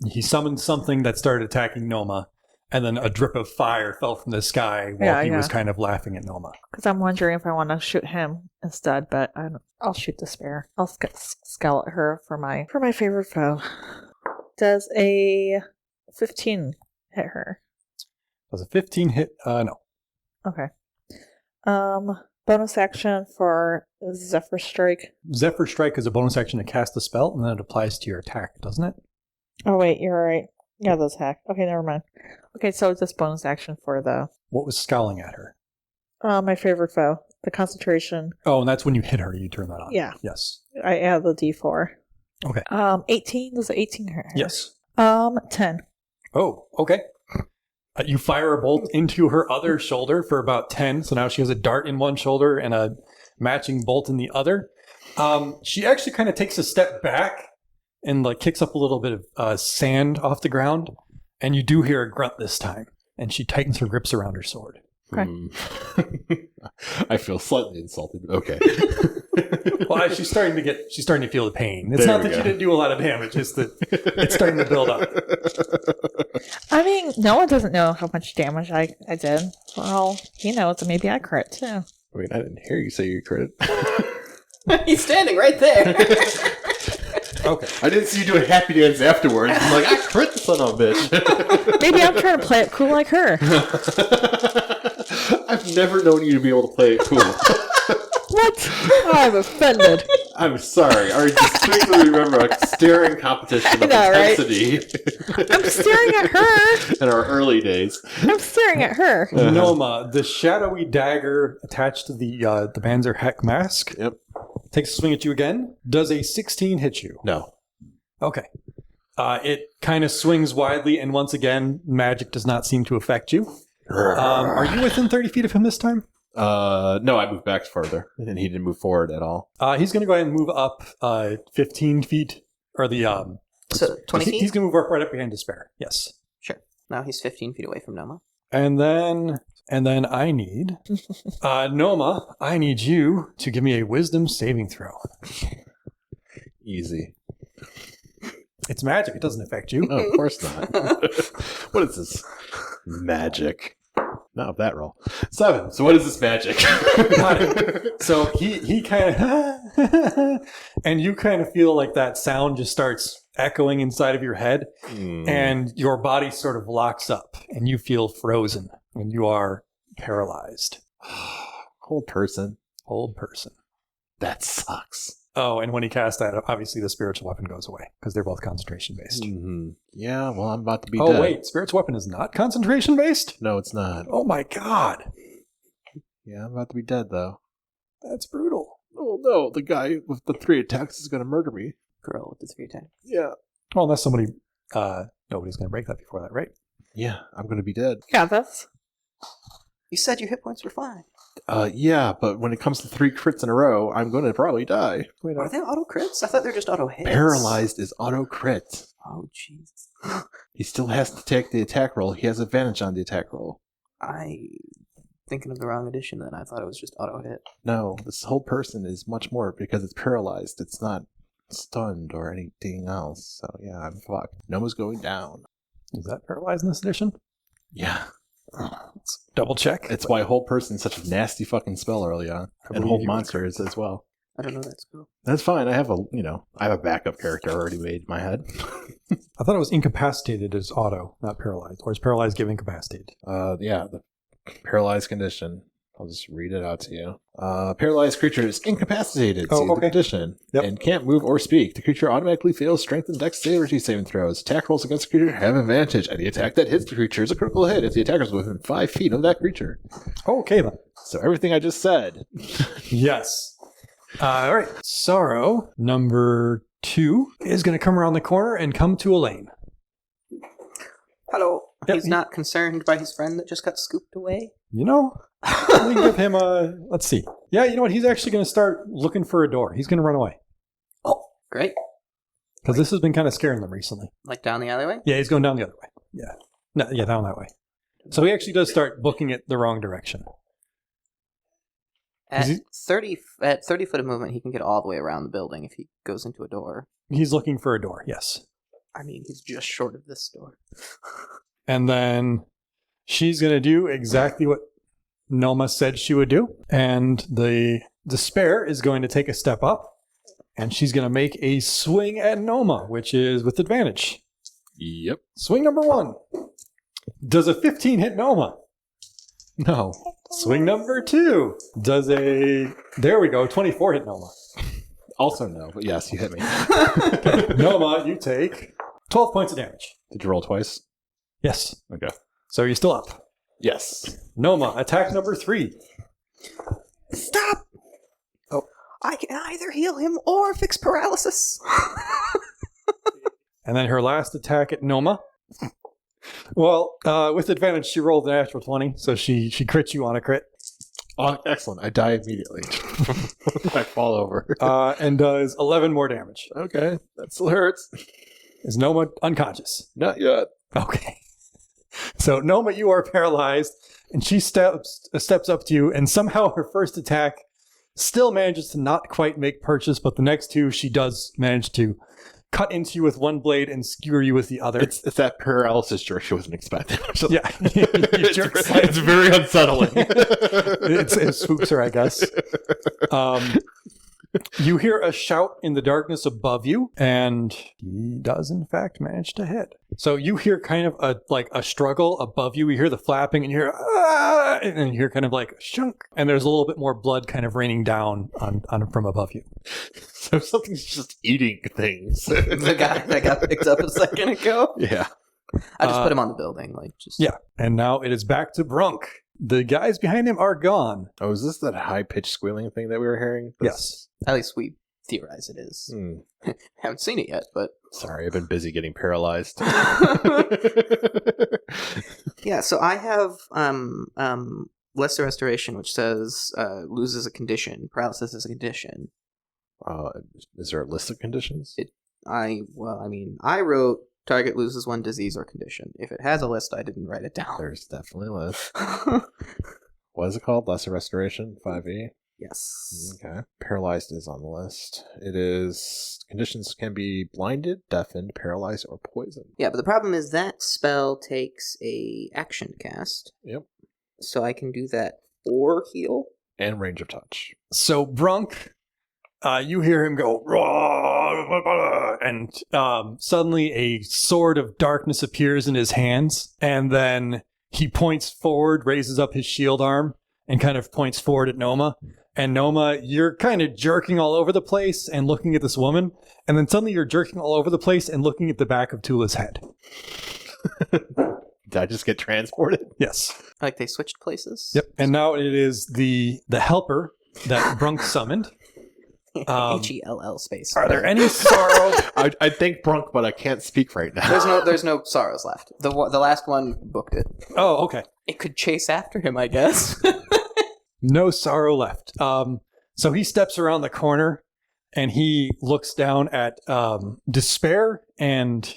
He summoned something that started attacking Noma, and then a drip of fire fell from the sky while he was kind of laughing at Noma.
Because I'm wondering if I want to shoot him instead, but I'll shoot the spare. I'll scowl at her for my favorite foe. Does a 15 hit her?
Does a 15 hit? No.
Okay. Bonus action for Zephyr Strike.
Zephyr Strike is a bonus action to cast the spell, and then it applies to your attack, doesn't it?
Oh wait, you're right. Yeah, those hack. Okay, never mind. Okay, so it's this bonus action for the
What was scowling at her?
my favorite foe, the concentration.
Oh, and that's when you hit her, you turn that on.
Yeah.
Yes.
I add the D4.
Okay.
18. Does 18 hurt?
Yes.
10.
Oh, okay. You fire a bolt into her other shoulder for about 10, so now she has a dart in one shoulder and a matching bolt in the other. She actually kind of takes a step back and like kicks up a little bit of sand off the ground, and you do hear a grunt this time, and she tightens her grips around her sword.
Okay.
I feel slightly insulted. Okay.
Well, she's starting to feel the pain. It's
There
not
we
that
go.
she didn't do a lot of damage, it's that it's starting to build up.
I mean, no one doesn't know how much damage I did. Well, he knows, and maybe I crit too.
Wait, I didn't hear you say you credit.
He's standing right there.
Okay.
I didn't see you do a happy dance afterwards. I'm like, I crit the son of a bitch.
Maybe I'm trying to play it cool like her.
I've never known you to be able to play it cool.
What? I'm offended.
I'm sorry. I distinctly remember a staring competition of
I know, right?
intensity
I'm staring at her.
in our early days.
I'm staring at her.
Noma, the shadowy dagger attached to the Banser Hek mask,
Yep.
takes a swing at you again. Does a 16 hit you?
No.
Okay. It kind of swings widely, and once again, magic does not seem to affect you. Are you within 30 feet of him this time?
No, I moved back further, and he didn't move forward at all.
He's going to go ahead and move up 15 feet, or the...
So 20 feet?
He's going to move up right up behind Despair, yes.
Sure. Now he's 15 feet away from Noma.
And then I need... Noma, I need you to give me a wisdom saving throw.
Easy.
It's magic. It doesn't affect you.
Oh, of course not. What is this? Magic. Not of that roll. 7. So what is this magic?
Got it. So he kind of... and you kind of feel like that sound just starts echoing inside of your head, and your body sort of locks up, and you feel frozen, and you are paralyzed.
Cold person.
Old person.
That sucks.
Oh, and when he casts that, obviously the spiritual weapon goes away, because they're both concentration-based.
Mm-hmm. Yeah, well, I'm about to be
Oh,
dead.
wait, spiritual weapon is not concentration-based?
No, it's not.
Oh my god.
Yeah, I'm about to be dead, though.
That's brutal.
Oh, no, the guy with the 3 attacks is going to murder me.
girl with the 3 attacks.
Yeah.
Well, unless nobody's going to break that before that, right?
Yeah, I'm going to be dead.
Yeah, that's...
You said your hit points were fine.
Yeah, but when it comes to 3 crits in a row, I'm going to probably die.
Wait,
Are they auto crits? I thought they were just auto hits.
Paralyzed is auto crit.
Oh, jeez.
He still has to take the attack roll. He has advantage on the attack roll.
Thinking of the wrong edition then. I thought it was just auto hit.
No, this whole person is much more because it's paralyzed. It's not stunned or anything else. So yeah, I'm fucked. Noma's going down.
is that paralyzed in this edition?
Yeah.
Let's double check.
It's why hold person is such a nasty fucking spell early on. And
believe
hold
you.
monster is as well.
I don't know that spell.
That's fine. I have a backup character already made in my head.
I thought it was incapacitated as auto, not paralyzed. Or is paralyzed give incapacitated?
Yeah, the paralyzed condition. I'll just read it out to you. Paralyzed creature is incapacitated.
Oh,
See the
okay.
condition.
Yep.
And can't move or speak. The creature automatically fails strength and dexterity saving throws. Attack rolls against the creature have advantage. Any attack that hits the creature is a critical hit if the attacker is within 5 feet of that creature.
Oh, okay then.
So everything I just said.
Yes. All right. Sorrow, number 2, is going to come around the corner and come to Elaine.
Hello.
Yep,
He's not concerned by his friend that just got scooped away?
You know, we can give him a... Let's see. Yeah, you know what? He's actually going to start looking for a door. He's going to run away.
Oh, great.
Because this has been kind of scaring them recently.
Like down the alleyway?
Yeah, he's going down the other way. Yeah. No, yeah, down that way. So he actually does start booking it the wrong direction.
At
Is
30 foot of movement, he can get all the way around the building if he goes into a door.
He's looking for a door, yes.
I mean, he's just short of this door.
And then she's going to do exactly what Noma said she would do. And the despair is going to take a step up. And she's going to make a swing at Noma, which is with advantage.
Yep.
Swing number 1. Does a 15 hit Noma? No. Swing number 2. Does a... There we go. 24 hit Noma.
Also no, but yes, you hit me.
Noma, you take 12 points of damage.
Did you roll twice?
Yes.
Okay.
So you're still up.
Yes.
Noma, attack number 3.
Stop!
Oh.
I can either heal him or fix paralysis.
And then her last attack at Noma. Well, with advantage, she rolled an natural 20, so she crits you on a crit.
Oh, excellent. I die immediately. I fall over.
And does 11 more damage.
Okay. That still hurts.
Is Noma unconscious?
Not yet.
Okay. So Noma, you are paralyzed, and she steps up to you, and somehow her first attack still manages to not quite make purchase, but the next 2 she does manage to cut into you with one blade and skewer you with the other.
It's that paralysis jerk she wasn't expecting.
Yeah.
It's very unsettling.
it spooks her, I guess. You hear a shout in the darkness above you, and he does in fact manage to hit. So you hear kind of a struggle above you. You hear the flapping, and you hear ah, and you hear kind of like a shunk, and there's a little bit more blood kind of raining down on from above you.
So something's just eating things.
The guy that got picked up a second ago?
Yeah.
I just put him on the building.
Yeah, and now it is back to Brunk. The guys behind him are gone.
Oh, is this that high-pitched squealing thing that we were hearing?
Yes.
At least we theorize it is. Haven't seen it yet, but...
Sorry, I've been busy getting paralyzed.
Yeah, so I have Lesser Restoration, which says loses a condition. Paralysis is a condition.
Is there a list of conditions?
I wrote target loses 1 disease or condition. If it has a list, I didn't write it down.
There's definitely a list. What is it called? Lesser Restoration? 5e?
Yes.
Okay. Paralyzed is on the list. It is... Conditions can be blinded, deafened, paralyzed, or poisoned.
Yeah, but the problem is that spell takes a action cast.
Yep.
So I can do that or heal.
And range of touch.
So Brunk, you hear him go, "Rah," and suddenly a sword of darkness appears in his hands, and then he points forward, raises up his shield arm, and kind of points forward at Noma. And Noma, you're kind of jerking all over the place and looking at this woman, and then suddenly you're jerking all over the place and looking at the back of Tula's head.
Did I just get transported?
Yes.
Like they switched places?
Yep. And now it is the helper that Brunk summoned.
Hell space.
Are there any sorrow?
I think Brunk, but I can't speak right now.
There's no sorrows left. The last one booked it.
Oh, okay.
It could chase after him, I guess.
No sorrow left. So he steps around the corner and he looks down at Despair and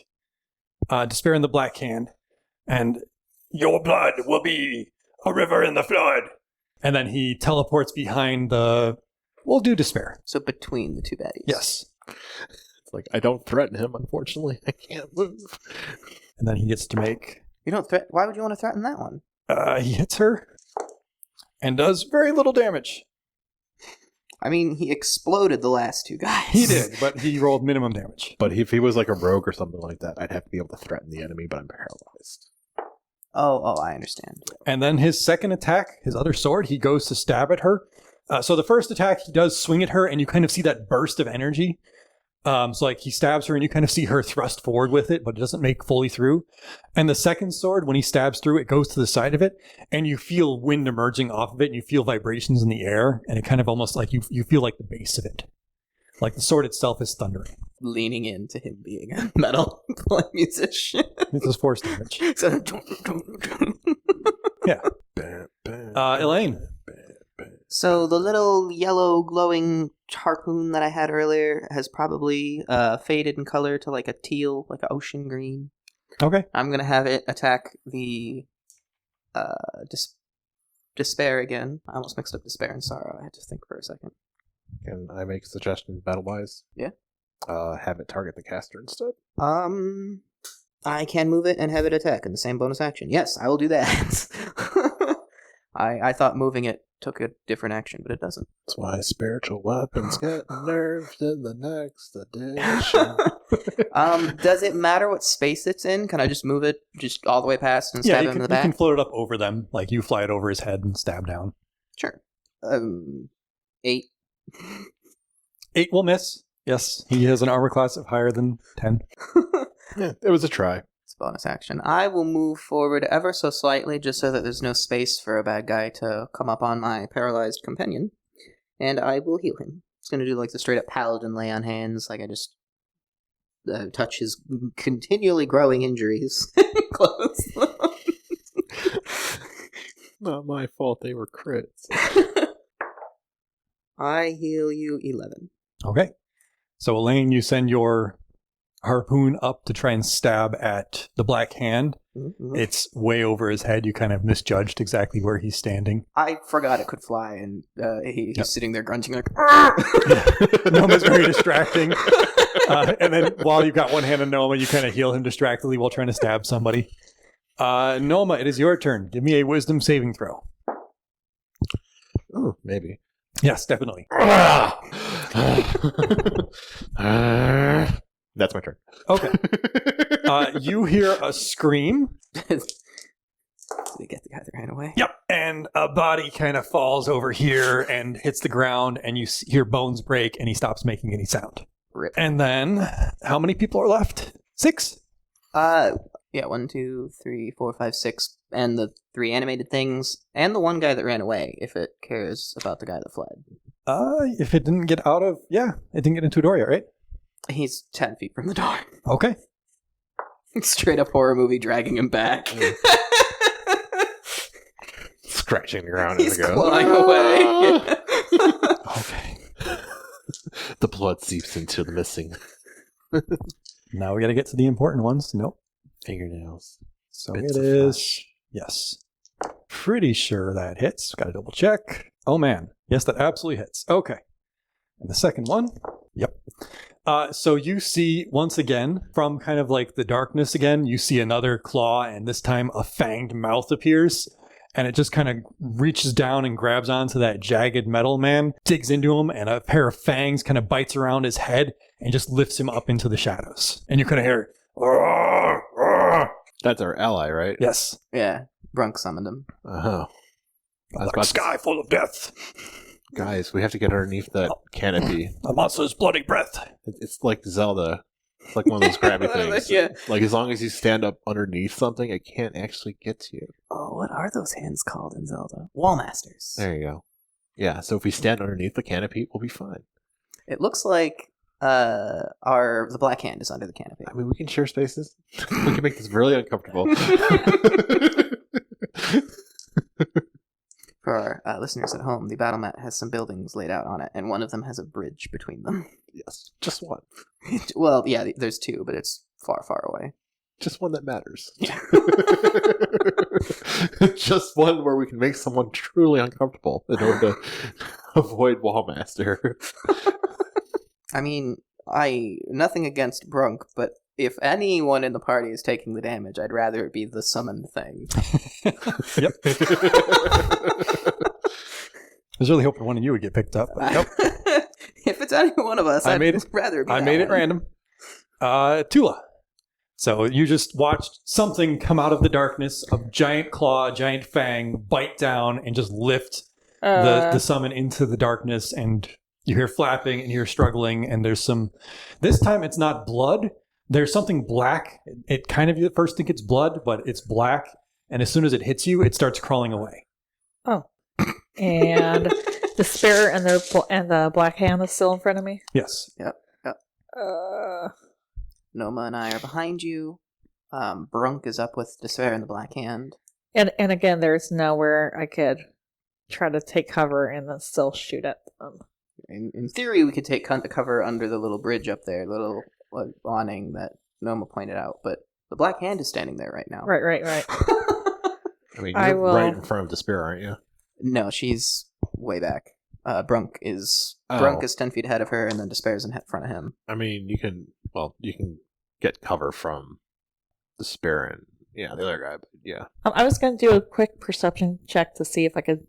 Despair in the Black Hand, and
Your blood will be a river in the flood.
and then he teleports behind the. We'll do Despair.
So between the two baddies.
Yes,
It's like, I don't threaten him, unfortunately. I can't move.
and then he gets to make.
You don't why would you want to threaten that one?
He hits her and does very little damage.
I mean, he exploded the last two guys.
He did, but he rolled minimum damage.
But if he was like a rogue or something like that, I'd have to be able to threaten the enemy, but I'm paralyzed.
Oh, I understand.
And then his second attack, his other sword, he goes to stab at her. So the first attack, he does swing at her, and you kind of see that burst of energy. So like he stabs her, and you kind of see her thrust forward with it, but it doesn't make fully through. And the second sword, when he stabs through, it goes to the side of it, and you feel wind emerging off of it, and you feel vibrations in the air, and it kind of almost like you feel like the base of it. Like the sword itself is thundering.
Leaning into him being a metal playing musician.
This is force damage.
So,
Yeah. Elaine.
so the little yellow glowing harpoon that I had earlier has probably faded in color to like a teal, like an ocean green.
Okay.
I'm going to have it attack the Despair again. I almost mixed up Despair and Sorrow. I had to think for a second.
Can I make a suggestion battle-wise?
Yeah.
Have it target the caster instead?
I can move it and have it attack in the same bonus action. Yes, I will do that. I thought moving it took a different action, but it doesn't.
That's why spiritual weapons get nerfed in the next edition.
Does it matter what space it's in? Can I just move it just all the way past and
Yeah,
stab
you
him
can,
in the
you
back?
can float it up over them. Like you fly it over his head and stab down.
Sure. 8.
8 will miss. Yes, he has an armor class of higher than 10.
Yeah, it was a try.
It's a bonus action. I will move forward ever so slightly just so that there's no space for a bad guy to come up on my paralyzed companion. And I will heal him. It's going to do like the straight up paladin lay on hands. Like I just touch his continually growing injuries. Close.
Not my fault they were crits.
I heal you 11.
Okay. So, Elaine, you send your harpoon up to try and stab at the Black Hand.
Mm-hmm.
It's way over his head. You kind of misjudged exactly where he's standing.
I forgot it could fly, and he's sitting there grunting like,
Noma's very distracting. And then while you've got one hand on Noma, you kind of heal him distractedly while trying to stab somebody. Noma, it is your turn. Give me a wisdom saving throw.
Oh, maybe.
Yes, definitely.
That's my turn.
Okay. You hear a scream.
Did they get the guy that ran away?
Yep. And a body kind of falls over here and hits the ground, and you hear bones break, and he stops making any sound.
Rip.
And then, how many people are left? 6?
Yeah, 1, 2, 3, 4, 5, 6, and the 3 animated things, and the one guy that ran away, if it cares about the guy that fled.
If it didn't get out of... Yeah, it didn't get into a door yet, right?
He's 10 feet from the door.
Okay.
Straight up horror movie dragging him back.
Scratching the ground
He's
as I go.
clawing away.
Okay.
The blood seeps into the missing
Now we got to get to the important ones. Nope.
fingernails.
So
Bits
it
of
is...
flesh.
Yes. Pretty sure that hits. Got to double check. Oh, man. Yes, that absolutely hits. Okay. And the second one? Yep. So you see, once again, from kind of like the darkness again, you see another claw, and this time a fanged mouth appears, and it just kind of reaches down and grabs onto that jagged metal man, digs into him, and a pair of fangs kind of bites around his head and just lifts him up into the shadows. And you kind of hear, "Roar, roar."
That's our ally, right?
Yes.
Yeah, Brunk summoned him.
Uh-huh. I was
Like
about to-
sky full of death.
Guys, we have to get underneath that canopy.
A monster's bloody breath.
It's like Zelda. It's like one of those grabby things.
Yeah.
Like, as long as you stand up underneath something, it can't actually get to you.
Oh, what are those hands called in Zelda? Wall masters.
There you go. Yeah, so if we stand underneath the canopy, we'll be fine.
It looks like the black hand is under the canopy.
I mean, we can share spaces. We can make this really uncomfortable.
For our listeners at home, the battle mat has some buildings laid out on it, and one of them has a bridge between them.
Yes, just one.
Well, yeah, there's two, but it's far, far away.
Just one that matters.
Yeah.
Just one where we can make someone truly uncomfortable in order to avoid Wallmaster.
I mean, nothing against Brunk, but if anyone in the party is taking the damage, I'd rather it be the summoned thing.
Yep. I was really hoping one of you would get picked up. But nope.
If it's any one of us, I'd rather it be
I
that
made it
one.
random. Tula. So you just watched something come out of the darkness, a giant claw, giant fang, bite down and just lift the summon into the darkness, and you hear flapping and you hear struggling, and there's some... This time it's not blood. There's something black. It kind of, you at first think it's blood, but it's black, and as soon as it hits you, it starts crawling away.
Oh. And the spear and the black hand is still in front of me?
Yes.
Yep. Noma and I are behind you. Brunk is up with Despair and the Black Hand.
And again, there's nowhere I could try to take cover and then still shoot at them.
In theory, we could take cover under the little bridge up there, little awning that Noma pointed out, but the Black Hand is standing there right now.
Right.
I mean,
I
you're
will-
right in front of Despair, aren't you?
No, she's way back. Brunk is 10 feet ahead of her, and then Despair's in front of him.
I mean, you can get cover from Despair and the other guy, but yeah.
I was going to do a quick perception check to see if I could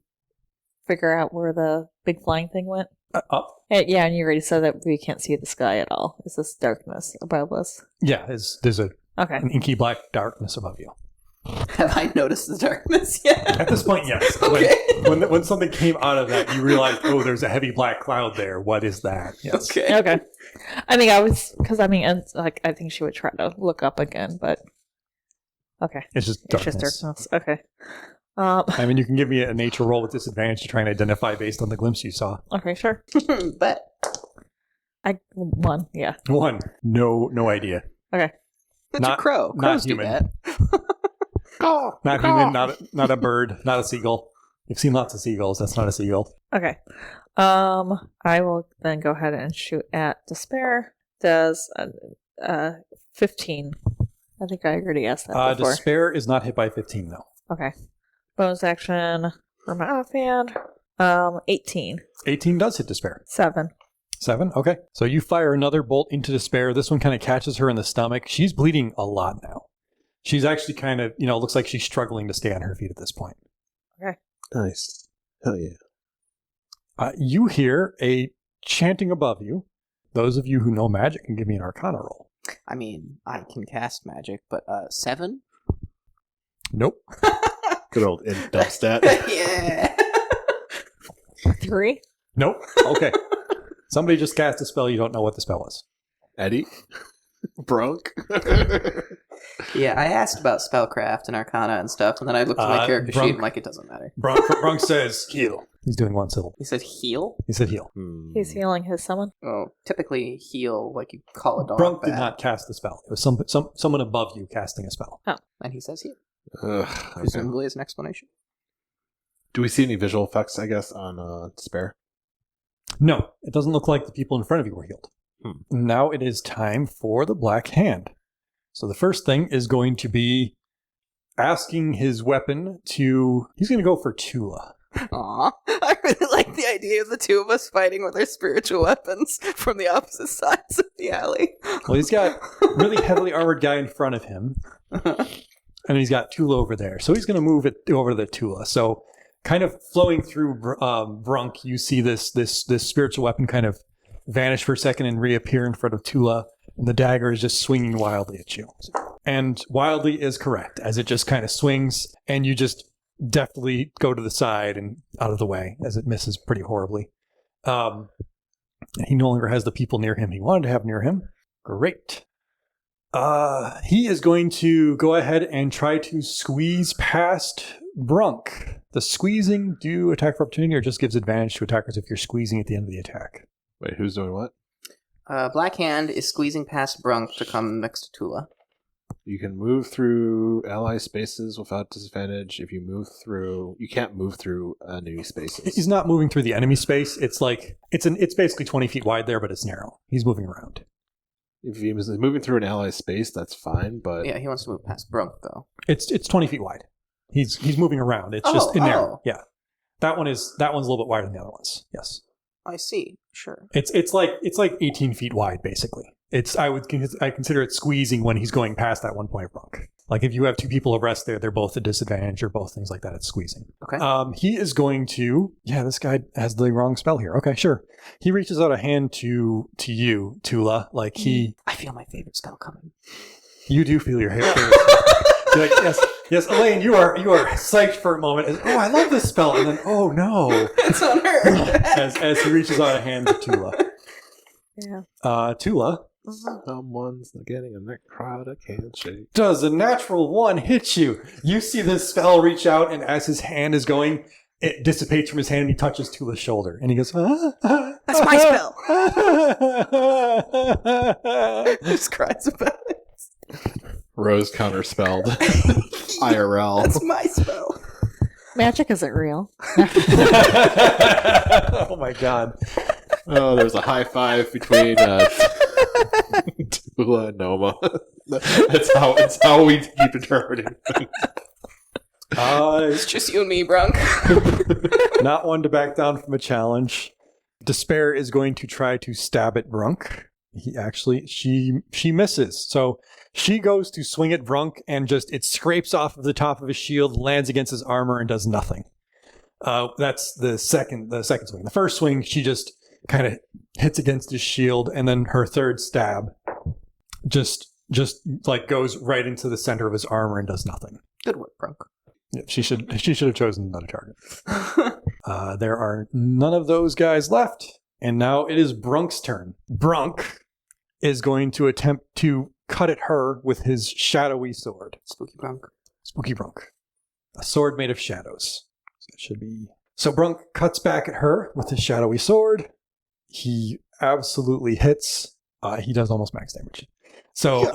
figure out where the big flying thing went.
Up.
Yeah, and you already said that we can't see the sky at all. It's this darkness above us.
Yeah, there's an
Okay.
inky black darkness above you.
Have I noticed the darkness yet?
At this point, yes.
Okay.
When something came out of that, you realized, oh, there's a heavy black cloud there. What is that? Yes.
Okay.
I think I think she would try to look up again, but okay.
It's just
It's
darkness.
just darkness. Okay.
I mean, you can give me a nature roll with disadvantage to try and identify based on the glimpse you saw.
Okay, sure.
But
I won. Yeah.
1. No idea.
Okay.
that's
Not-
a crow.
not
Crows do
human.
that.
Not human, not a bird, not a seagull. You've seen lots of seagulls. That's not a seagull.
Okay. I will then go ahead and shoot at Despair. Does 15. I think I already asked that before.
Despair is not hit by 15, though.
Okay. Bonus action for my offhand. 18.
18 does hit Despair.
7.
7? Okay. So you fire another bolt into Despair. This one kind of catches her in the stomach. She's bleeding a lot now. She's actually kind of, looks like she's struggling to stay on her feet at this point.
Nice. Hell yeah.
You hear a chanting above you. Those of you who know magic can give me an Arcana roll.
I mean, I can cast magic, but 7?
Nope.
Good old in-depth stat.
Yeah.
3.
Nope. Okay. Somebody just cast a spell. You don't know what the spell was.
Eddie? Brunk?
Yeah, I asked about spellcraft and arcana and stuff, and then I looked at my character sheet and it doesn't matter.
Brunk says heal. He's doing one syllable.
He said heal?
He said heal.
He's healing his summon.
Oh, typically heal like you call a dog
Brunk did
back.
not cast the spell. It was someone above you casting a spell.
And he says heal.
Okay.
Presumably as an explanation.
Do we see any visual effects, I guess, on Despair?
No, it doesn't look like the people in front of you were healed. Now it is time for the Black Hand. So the first thing is going to be asking his weapon to... He's going to go for Tula.
Aw, I really like the idea of the two of us fighting with our spiritual weapons from the opposite sides of the alley.
Well, he's got a really heavily armored guy in front of him, and he's got Tula over there. So he's going to move it over to the Tula. So kind of flowing through Brunk, you see this spiritual weapon kind of vanish for a second and reappear in front of Tula, and the dagger is just swinging wildly at you. And wildly is correct, as it just kind of swings, and you just deftly go to the side and out of the way as it misses pretty horribly. He no longer has the people near him he wanted to have near him. Great. He is going to go ahead and try to squeeze past Brunk. The squeezing do attack for opportunity or just gives advantage to attackers if you're squeezing at the end of the attack?
Wait, who's doing what?
Black Hand is squeezing past Brunk to come next to Tula.
You can move through ally spaces without disadvantage. If you move through, you can't move through enemy spaces.
He's not moving through the enemy space. It's like it's basically 20 feet wide there, but it's narrow. He's moving around.
If he was moving through an ally space, that's fine. But
Yeah, he wants to move past Brunk, though.
It's 20 feet wide. He's moving around. It's just in narrow. Yeah, that one's a little bit wider than the other ones. Yes,
I see. Sure.
it's like 18 feet wide basically. I consider it squeezing when he's going past that one point of Brunk. Like if you have two people abreast there, they're both at disadvantage or both things like that. It's squeezing.
Okay.
He is going to. Yeah, this guy has the wrong spell here. Okay, sure. He reaches out a hand to you, Tula. Like
I feel my favorite spell coming.
You do feel your favorite spell. You're like, yes, Elaine. You are psyched for a moment. As, I love this spell, and then oh no,
It's on her.
as he reaches out a hand to Tula.
Yeah.
Tula.
someone's getting a necrotic handshake.
Does a natural one hit you? You see this spell reach out, and as his hand is going, it dissipates from his hand, and he touches Tula's shoulder, and he goes,
That's my spell. Just cries about it.
Rose counterspelled. IRL.
That's my spell.
Magic isn't real.
Oh my god.
Oh, there's a high five between Tula and Noma. That's how we keep interpreting.
It's just you and me, Brunk.
Not one to back down from a challenge. Despair is going to try to stab at Brunk. She misses. So she goes to swing at Brunk and just it scrapes off of the top of his shield, lands against his armor, and does nothing. That's the second swing. The first swing, she just kind of hits against his shield, and then her third stab just like goes right into the center of his armor and does nothing.
Good work, Brunk.
Yeah, she should have chosen another target. There are none of those guys left, and now it is Brunk's turn. Brunk is going to attempt to cut at her with his shadowy sword.
Spooky Brunk.
Spooky Brunk. A sword made of shadows. So it should be. So Brunk cuts back at her with his shadowy sword. He absolutely hits. He does almost max damage. So,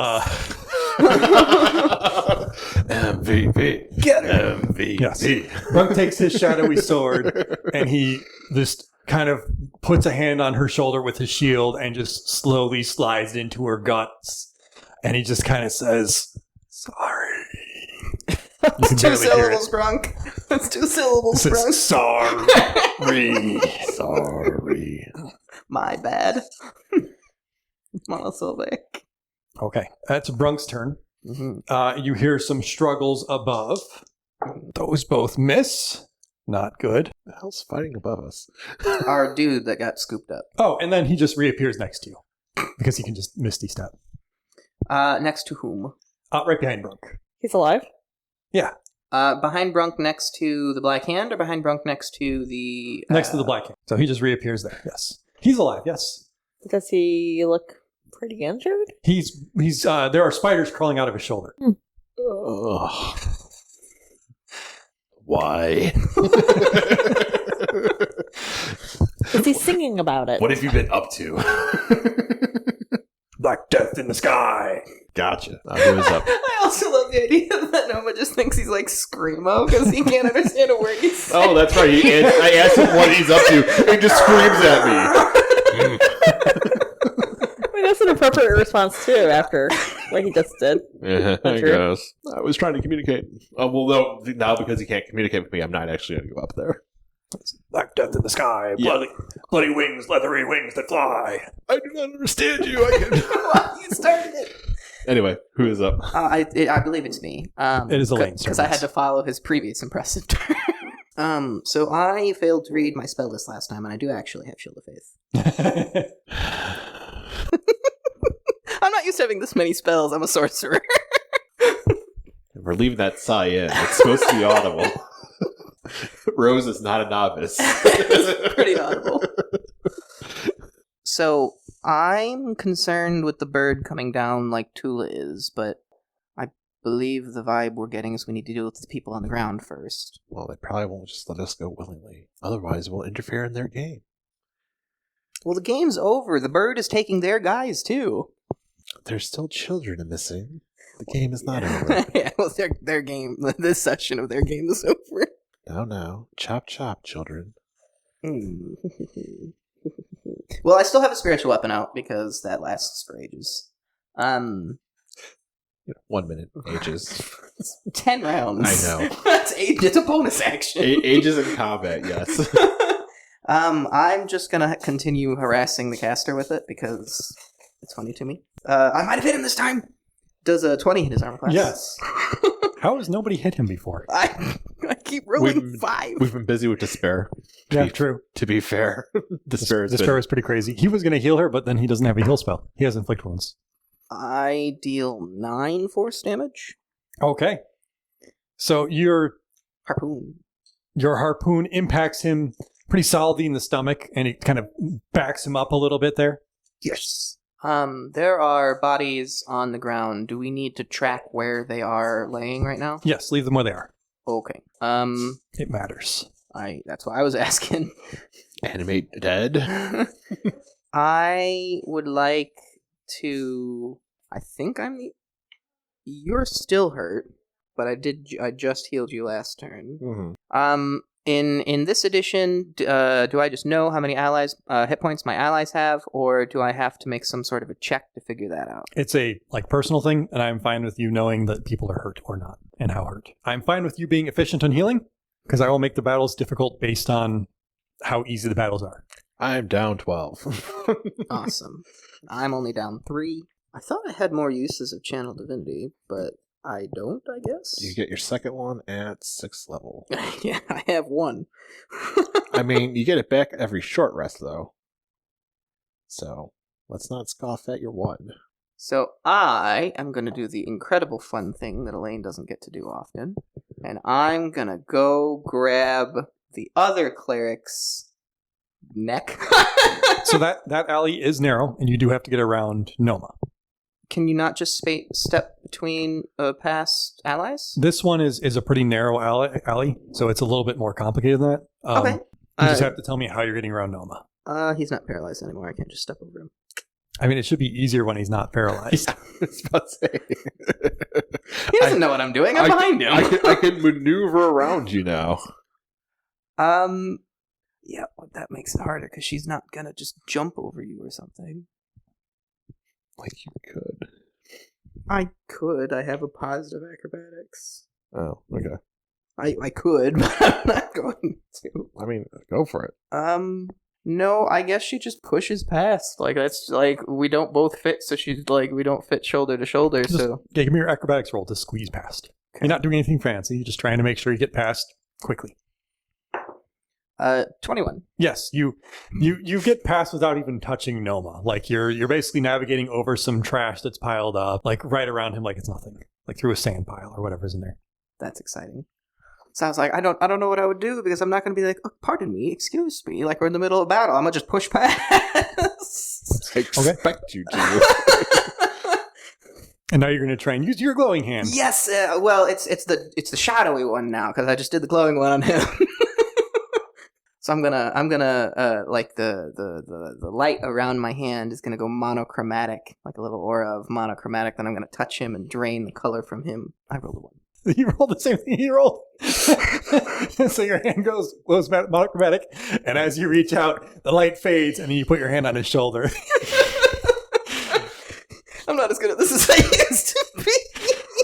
MVP.
Get her.
MVP.
Yes. Brunk takes his shadowy sword and he just kind of puts a hand on her shoulder with his shield and just slowly slides into her guts. And he just kind of says, "Sorry."
That's 2 syllables, Brunk. That's 2 syllables, Brunk.
Sorry.
Sorry.
My bad. Monosyllabic.
Okay, that's Brunk's turn.
Mm-hmm.
You hear some struggles above. Those both miss. Not good.
The hell's fighting above us?
Our dude that got scooped up.
Oh, and then he just reappears next to you because he can just misty step.
Next to whom?
Right behind Brunk.
He's alive?
Yeah,
Behind Brunk next to the Black Hand, or behind Brunk next to the...
next to the Black King. So he just reappears there. Yes, he's alive. Yes,
Does he look pretty injured?
he's. There are spiders crawling out of his shoulder.
Ugh. Why?
Is he singing about it?
What have you been up to?
Black death in the sky.
Gotcha. Who is up?
I also love the idea that Noma just thinks he's like Screamo because he can't understand a word he's saying.
Oh, that's right. I asked him what he's up to, and he just screams at me.
I mean, that's an appropriate response, too, after what he just did.
Yeah, I
True.
guess. I was trying to communicate. Well, no, now because he can't communicate with me, I'm not actually going to go up there.
Black death in the sky.
Yeah.
Bloody wings, leathery wings that fly.
I do not understand you.
Well, you started it.
Anyway, who is up?
I believe it's me.
It is Elaine's turn,
because I had
yes.
to follow his previous impressive turn. So I failed to read my spell list last time, and I do actually have Shield of Faith. I'm not used to having this many spells. I'm a sorcerer.
We're leaving that sigh in. It's supposed to be audible. Rose is not a novice.
It's pretty audible. So I'm concerned with the bird coming down like Tula is, but I believe the vibe we're getting is we need to deal with the people on the ground first.
Well, they probably won't just let us go willingly. Otherwise, we'll interfere in their game.
Well, the game's over. The bird is taking their guys, too.
There's still children missing. The game is not over.
Yeah, well, their game, this section of their game is over.
No. Chop, chop, children.
Well, I still have a spiritual weapon out because that lasts for ages.
1 minute. Ages.
10 rounds.
I know.
It's a bonus action.
Ages in combat, yes.
I'm just gonna continue harassing the caster with it because it's funny to me. I might have hit him this time. Does a 20 hit his armor class?
Yes. How has nobody hit him before?
I keep rolling 5.
We've been busy with despair.
True.
To be fair, despair
is pretty crazy. He was going to heal her, but then he doesn't have a heal spell. He has inflict wounds.
I deal 9 force damage.
Okay. So your harpoon impacts him pretty solidly in the stomach, and it kind of backs him up a little bit there.
Yes. There are bodies on the ground. Do we need to track where they are laying right now?
Yes, leave them where they are.
Okay.
It matters.
That's why I was asking.
Animate dead.
I would like to. I think you're still hurt, but I just healed you last turn.
Mm-hmm.
In this edition, do I just know how many hit points my allies have, or do I have to make some sort of a check to figure that out?
It's a personal thing, and I'm fine with you knowing that people are hurt or not, and how hurt. I'm fine with you being efficient on healing, because I will make the battles difficult based on how easy the battles are.
I'm down 12.
Awesome. I'm only down 3. I thought I had more uses of Channel Divinity, but I don't, I guess.
You get your second one at 6th level.
Yeah, I have 1.
I mean, you get it back every short rest, though. So, let's not scoff at your 1.
So, I am going to do the incredible fun thing that Elaine doesn't get to do often. And I'm going to go grab the other cleric's neck.
So that alley is narrow, and you do have to get around Noma.
Can you not just step between past allies?
This one is a pretty narrow alley, so it's a little bit more complicated than that.
Okay.
You just have to tell me how you're getting around Noma.
He's not paralyzed anymore. I can't just step over him.
I mean, it should be easier when he's not paralyzed.
I was about to say.
He doesn't know what I'm doing. I'm behind him.
I can maneuver around you now.
Yeah, well, that makes it harder because she's not gonna just jump over you or something.
Like you could.
I could. I have a positive acrobatics.
Oh, okay.
I could, but I'm not going to.
I mean, go for it.
No, I guess she just pushes past. Like, that's, like, we don't both fit, so she's, like, we don't fit shoulder to shoulder, so...
Yeah, give me your acrobatics roll to squeeze past. Okay. You're not doing anything fancy, you're just trying to make sure you get past quickly.
21.
Yes, you get past without even touching Noma. Like, you're basically navigating over some trash that's piled up, like, right around him like it's nothing. Like, through a sand pile or whatever's in there.
That's exciting. So I was like, I don't know what I would do because I'm not going to be like, oh, pardon me, excuse me, like we're in the middle of battle. I'm going to just push past.
I expect you to.
And now you're going to try and use your glowing hand.
Yes, well, it's the shadowy one now because I just did the glowing one on him. So I'm gonna like the light around my hand is gonna go monochromatic, like a little aura of monochromatic. Then I'm gonna touch him and drain the color from him. I rolled a 1.
You rolled the same thing he rolled. So your hand goes monochromatic, and as you reach out, the light fades, and then you put your hand on his shoulder.
I'm not as good at this as I used to be.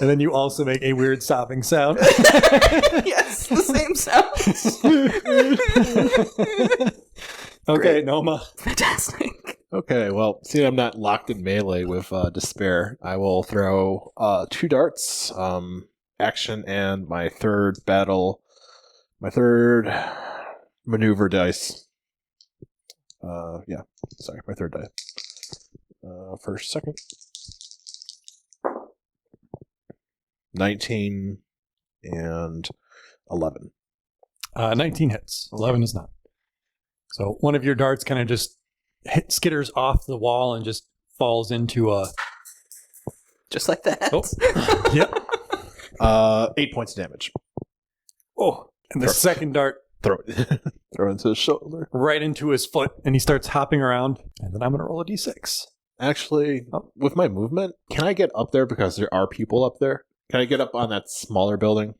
And then you also make a weird sobbing sound.
Yes, the same sound.
Okay,
Great.
Noma.
Fantastic.
Okay, well, seeing I'm not locked in melee with despair, I will throw 2 darts, action, and my third maneuver dice. My third die. First, second. 19 and 11.
19 hits. 11 is not. So one of your darts kind of just skitters off the wall and just falls into a...
Just like that.
Oh, yep.
8 points of damage.
Oh, and the second dart...
Throw it. Throw into his shoulder.
Right into his foot, and he starts hopping around. And then I'm going to roll a d6.
Actually, with my movement, can I get up there because there are people up there? Can I get up on that smaller building?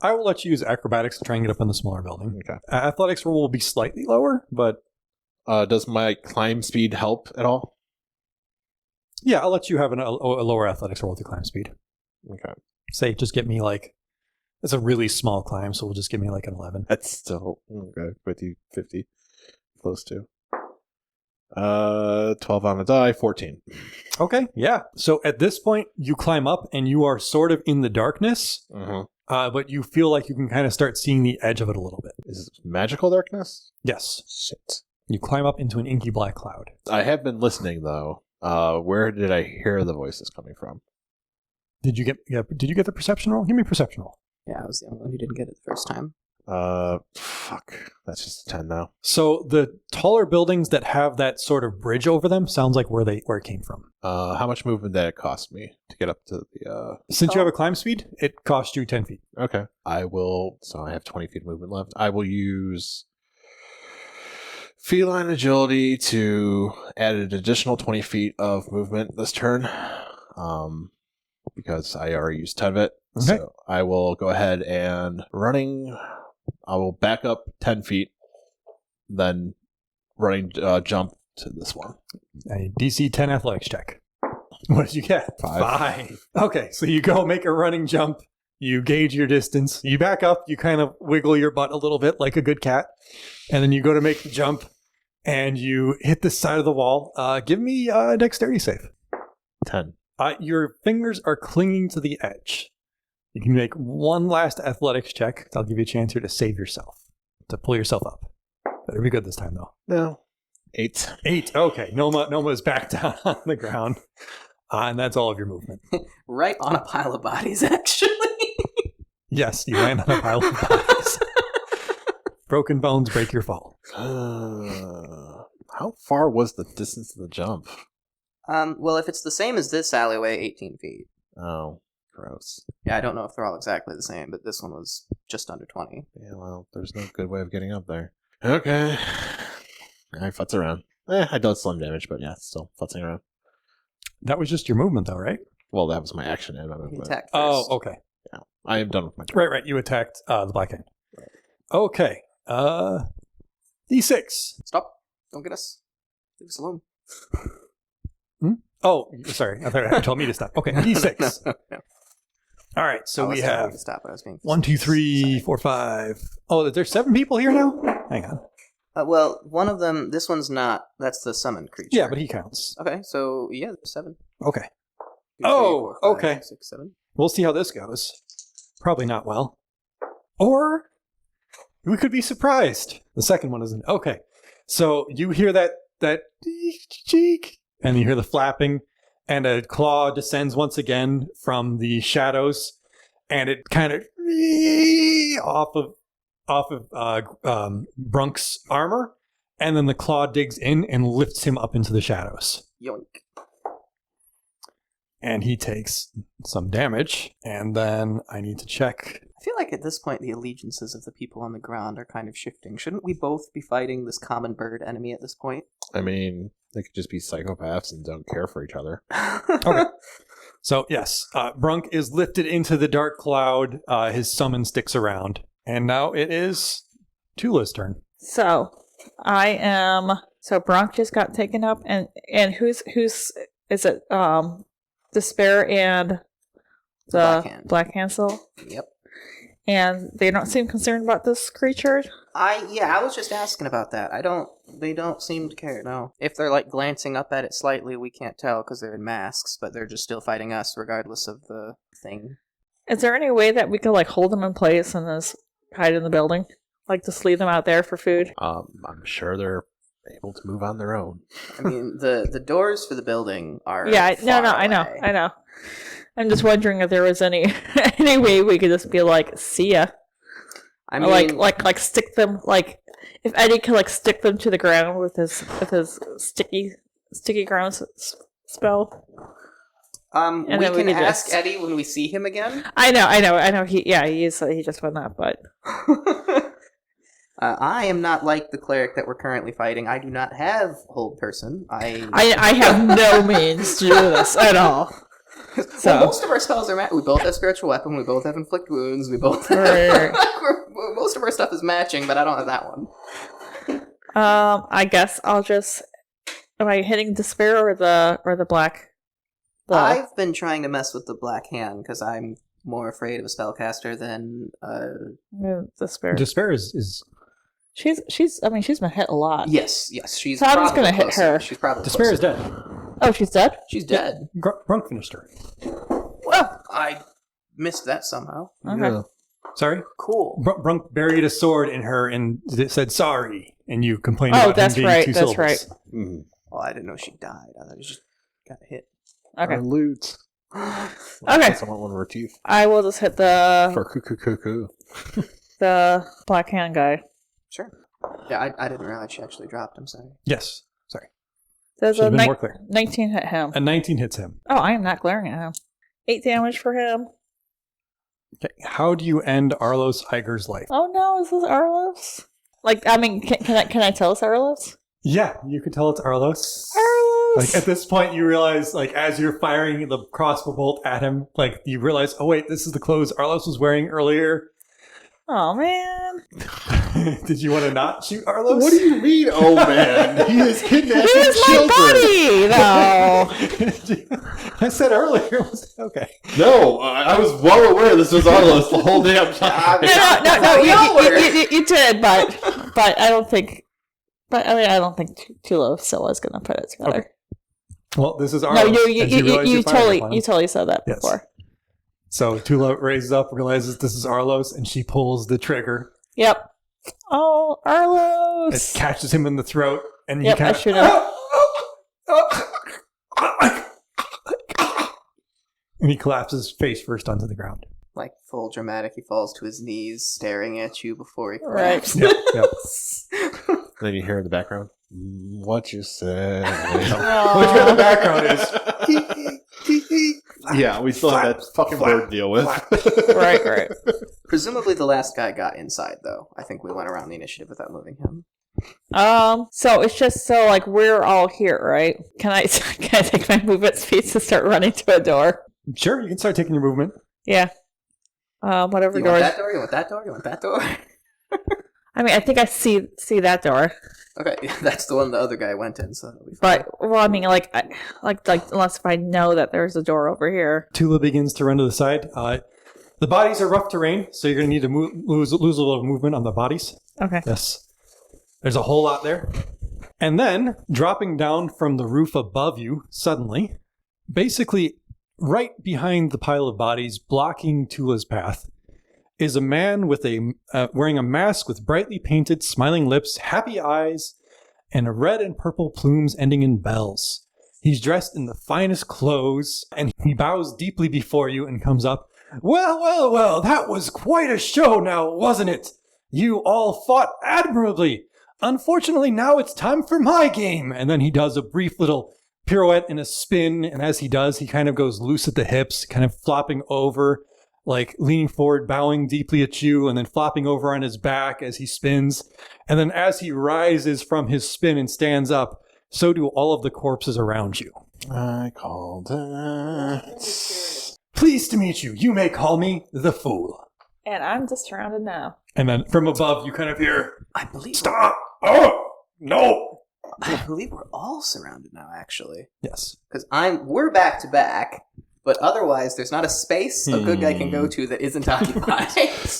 I will let you use acrobatics to try and get up in the smaller building.
Okay.
Athletics roll will be slightly lower, but...
Does my climb speed help at all?
Yeah, I'll let you have a lower athletics roll to climb speed.
Okay.
Say, just get me like... It's a really small climb, so we'll just give me like an 11.
That's still... Okay, 50. Close to. 12 on the die, 14.
Okay, yeah. So at this point, you climb up and you are sort of in the darkness, but you feel like you can kind of start seeing the edge of it a little bit.
Is it magical darkness?
Yes.
Shit.
You climb up into an inky black cloud.
I have been listening, though. Where did I hear the voices coming from?
Did you get the perception roll? Give me a perception roll.
Yeah, I was the only one who didn't get it the first time.
Fuck. That's just a 10 now.
So the taller buildings that have that sort of bridge over them sounds like where it came from.
How much movement did it cost me to get up to the,
Since you have a climb speed, it costs you 10 feet.
Okay. So I have 20 feet of movement left. I will use feline agility to add an additional 20 feet of movement this turn. Because I already used 10 of it.
Okay.
So I will go ahead and I will back up 10 feet, then jump to this one.
A DC 10 athletics check. What did you get?
5.
Okay, so you go make a running jump. You gauge your distance. You back up. You kind of wiggle your butt a little bit like a good cat. And then you go to make the jump, and you hit the side of the wall. Give me a dexterity save.
10.
Your fingers are clinging to the edge. You can make one last athletics check. I'll give you a chance here to save yourself, to pull yourself up. Better be good this time, though.
No. 8.
8. Okay. Noma is back down on the ground. And that's all of your movement.
Right on a pile of bodies, actually.
Yes, you land on a pile of bodies. Broken bones break your fall.
How far was the distance of the jump?
Well, if it's the same as this alleyway, 18 feet.
Oh, gross.
Yeah, I don't know if they're all exactly the same, but this one was just under 20.
Yeah, well, there's no good way of getting up there. Okay. I futz around. I dealt some damage, but yeah, still futzing around.
That was just your movement, though, right?
Well, that was my action and my
You
movement.
attack first.
Oh, okay.
Yeah, I am done with my turn.
Right. You attacked the Black Hand. Okay. D6.
Stop. Don't get us. Leave us alone.
Oh, sorry. I thought you told me to stop. Okay, D6.
No.
All right, so we have
to stop, but I was being
1, 2, 3, 4, 5. Oh, there's 7 people here now? Hang on.
well, one of them, this one's not. That's the summoned creature.
Yeah, but he counts.
Okay, so yeah, there's 7.
Okay.
2, 3,
Oh,
4, 5,
okay.
6, 7.
We'll see how this goes. Probably not well. Or we could be surprised. The second one isn't. Okay. So you hear that cheek, and you hear the flapping, and a claw descends once again from the shadows, and it kind of off of Brunk's armor, and then the claw digs in and lifts him up into the shadows.
Yoink.
And he takes some damage, and then I need to check.
I feel like at this point the allegiances of the people on the ground are kind of shifting. Shouldn't we both be fighting this common bird enemy at this point?
I mean, they could just be psychopaths and don't care for each other.
Okay. So, yes, Brunk is lifted into the dark cloud. His summon sticks around. And now it is Tula's turn.
So Bronk just got taken up, and who's is it? Despair and the Black Hand Soul?
Yep.
And they don't seem concerned about this creature?
I was just asking about that. They don't seem to care, no. If they're like glancing up at it slightly, we can't tell because they're in masks, but they're just still fighting us regardless of the thing.
Is there any way that we could like hold them in place and just hide in the building? Like just leave them out there for food?
I'm sure they're able to move on their own.
I mean, the doors for the building are
I know. I'm just wondering if there was any way we could just be like, see ya.
I mean,
or like stick them, like if Eddie could like stick them to the ground with his sticky ground spell.
we can ask Eddie when we see him again.
I know. He just went up, but
I am not like the cleric that we're currently fighting. I do not have hold person.
I have no means to do this at all. So
Well, most of our spells are we both have spiritual weapon. We both have inflict wounds. We both have,
Right.
most of our stuff is matching, but I don't have that one.
I guess I'll just. Am I hitting despair or the black?
I've been trying to mess with the black hand because I'm more afraid of a spellcaster than.
Despair.
Despair is
She's been hit a lot.
Yes. She's.
So I'm just
probably
gonna hit
closer.
her.
She's probably.
Despair is
closer.
dead.
Oh, she's dead?
She's dead.
Grunk finished her.
Well, I missed that somehow.
Okay.
Yeah.
Sorry?
Cool.
Brunk buried a sword in her and said sorry, and you complained
Oh,
about
that's
him being
right,
two
that's
syllables.
Mm.
Well, I didn't know she died. I thought she just got hit.
Okay.
Our loot.
Okay.
Someone one of our teeth.
I will just hit the
For cuckoo.
black hand guy.
Sure. Yeah, I didn't realize she actually dropped. I'm sorry.
Yes. Sorry.
There's
Should
a
have been more clear.
19 hit him.
A 19 hits him.
Oh, I am not glaring at him. 8 damage for him.
Okay. How do you end Arlos Iger's life?
Oh no, is this Arlos? Can I tell it's Arlos?
Yeah, you can tell it's Arlos.
Arlos!
Like at this point, you realize, like as you're firing the crossbow bolt at him, like you realize, oh wait, this is the clothes Arlos was wearing earlier.
Oh man.
Did you want to not shoot Arlos?
What do you mean, oh man? He is kidnapping
He was my
children.
buddy, though.
I said earlier. Okay.
No, I was well aware this was Arlos the whole damn time.
No. You did, but I don't think. But I don't think Tulo still is going to put it together.
Okay. Well, this is Arlos.
No,
as realize
you
you're firing upon him.
totally said that
Yes.
before.
So Tula raises up, realizes this is Arlos, and she pulls the trigger.
Yep. Oh,
It
Arlos.
catches him in the throat, and
Yep,
you
I
kind
should have.
and he collapses face first onto the ground.
Like full dramatic, he falls to his knees, staring at you before he
Right.
collapses.
Yep.
Then you hear in the background, what you said.
Which in the background is
Yeah, we still have that fucking bird to deal with.
Right.
Presumably, the last guy got inside, though. I think we went around the initiative without moving him.
So it's just so like we're all here, right? Can I take my movement speed to start running to a door?
sure. You can start taking your movement.
Yeah. Whatever
You
door.
want that door? You want that door? You want that door?
I mean, I think I see that door,
Okay, that's the one the other guy went in, so that'll be fine.
but well, I mean, like unless if I know that there's a door over here.
Tula begins to run to the side. The bodies are rough terrain, so you're going to need to lose a little of movement on the bodies.
Okay.
Yes. There's a whole lot there. And then, dropping down from the roof above you, suddenly, basically right behind the pile of bodies, blocking Tula's path, is a man with wearing a mask with brightly painted, smiling lips, happy eyes, and red and purple plumes ending in bells. He's dressed in the finest clothes, and he bows deeply before you and comes up. Well, that was quite a show now, wasn't it? You all fought admirably. Unfortunately, now it's time for my game. And then he does a brief little pirouette and a spin, and as he does, he kind of goes loose at the hips, kind of flopping over, like leaning forward, bowing deeply at you, and then flopping over on his back as he spins. And then as he rises from his spin and stands up, so do all of the corpses around you.
I called it.
Pleased to meet you. You may call me the Fool.
And I'm just surrounded now.
And then from above, you kind of hear,
I believe
Stop! Oh! No!
I believe we're all surrounded now, actually.
yes.
Because we're back to back, but otherwise there's not a space a good guy can go to that isn't occupied.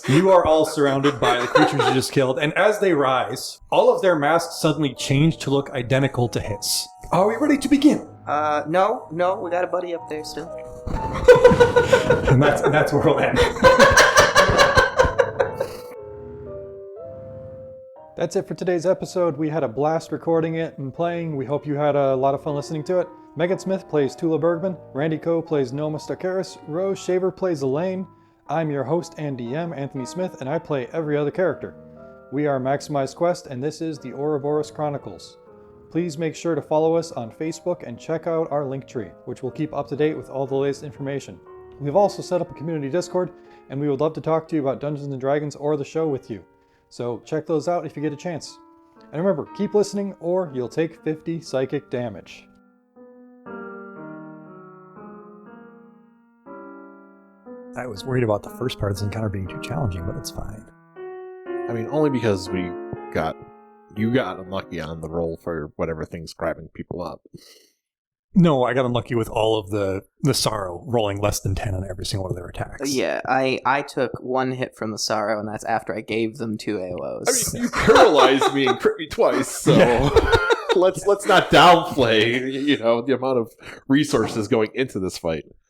You are all surrounded by the creatures you just killed, and as they rise, all of their masks suddenly change to look identical to his. Are we ready to begin?
No, we got a buddy up there still.
And that's where we'll end. That's it for today's episode. We had a blast recording it and playing. We hope you had a lot of fun listening to it. Megan Smith plays Tula Bergman. Randy Coe plays Noma Stakaris. Rose Shaver plays Elaine. I'm your host and DM, Anthony Smith, and I play every other character. We are Maximized Quest, and this is the Ouroboros Chronicles. Please make sure to follow us on Facebook and check out our Linktree, which will keep up to date with all the latest information. We've also set up a community Discord, and we would love to talk to you about Dungeons & Dragons or the show with you. So check those out if you get a chance. And remember, keep listening or you'll take 50 psychic damage. I was worried about the first part of this encounter being too challenging, but it's fine.
I mean, only because you got unlucky on the roll for whatever thing's grabbing people up.
No, I got unlucky with all of the sorrow rolling less than 10 on every single one of their attacks.
Yeah, I took one hit from the sorrow, and that's after I gave them 2 AOs.
I mean, you paralyzed me and crit me twice, so let's not downplay, the amount of resources going into this fight.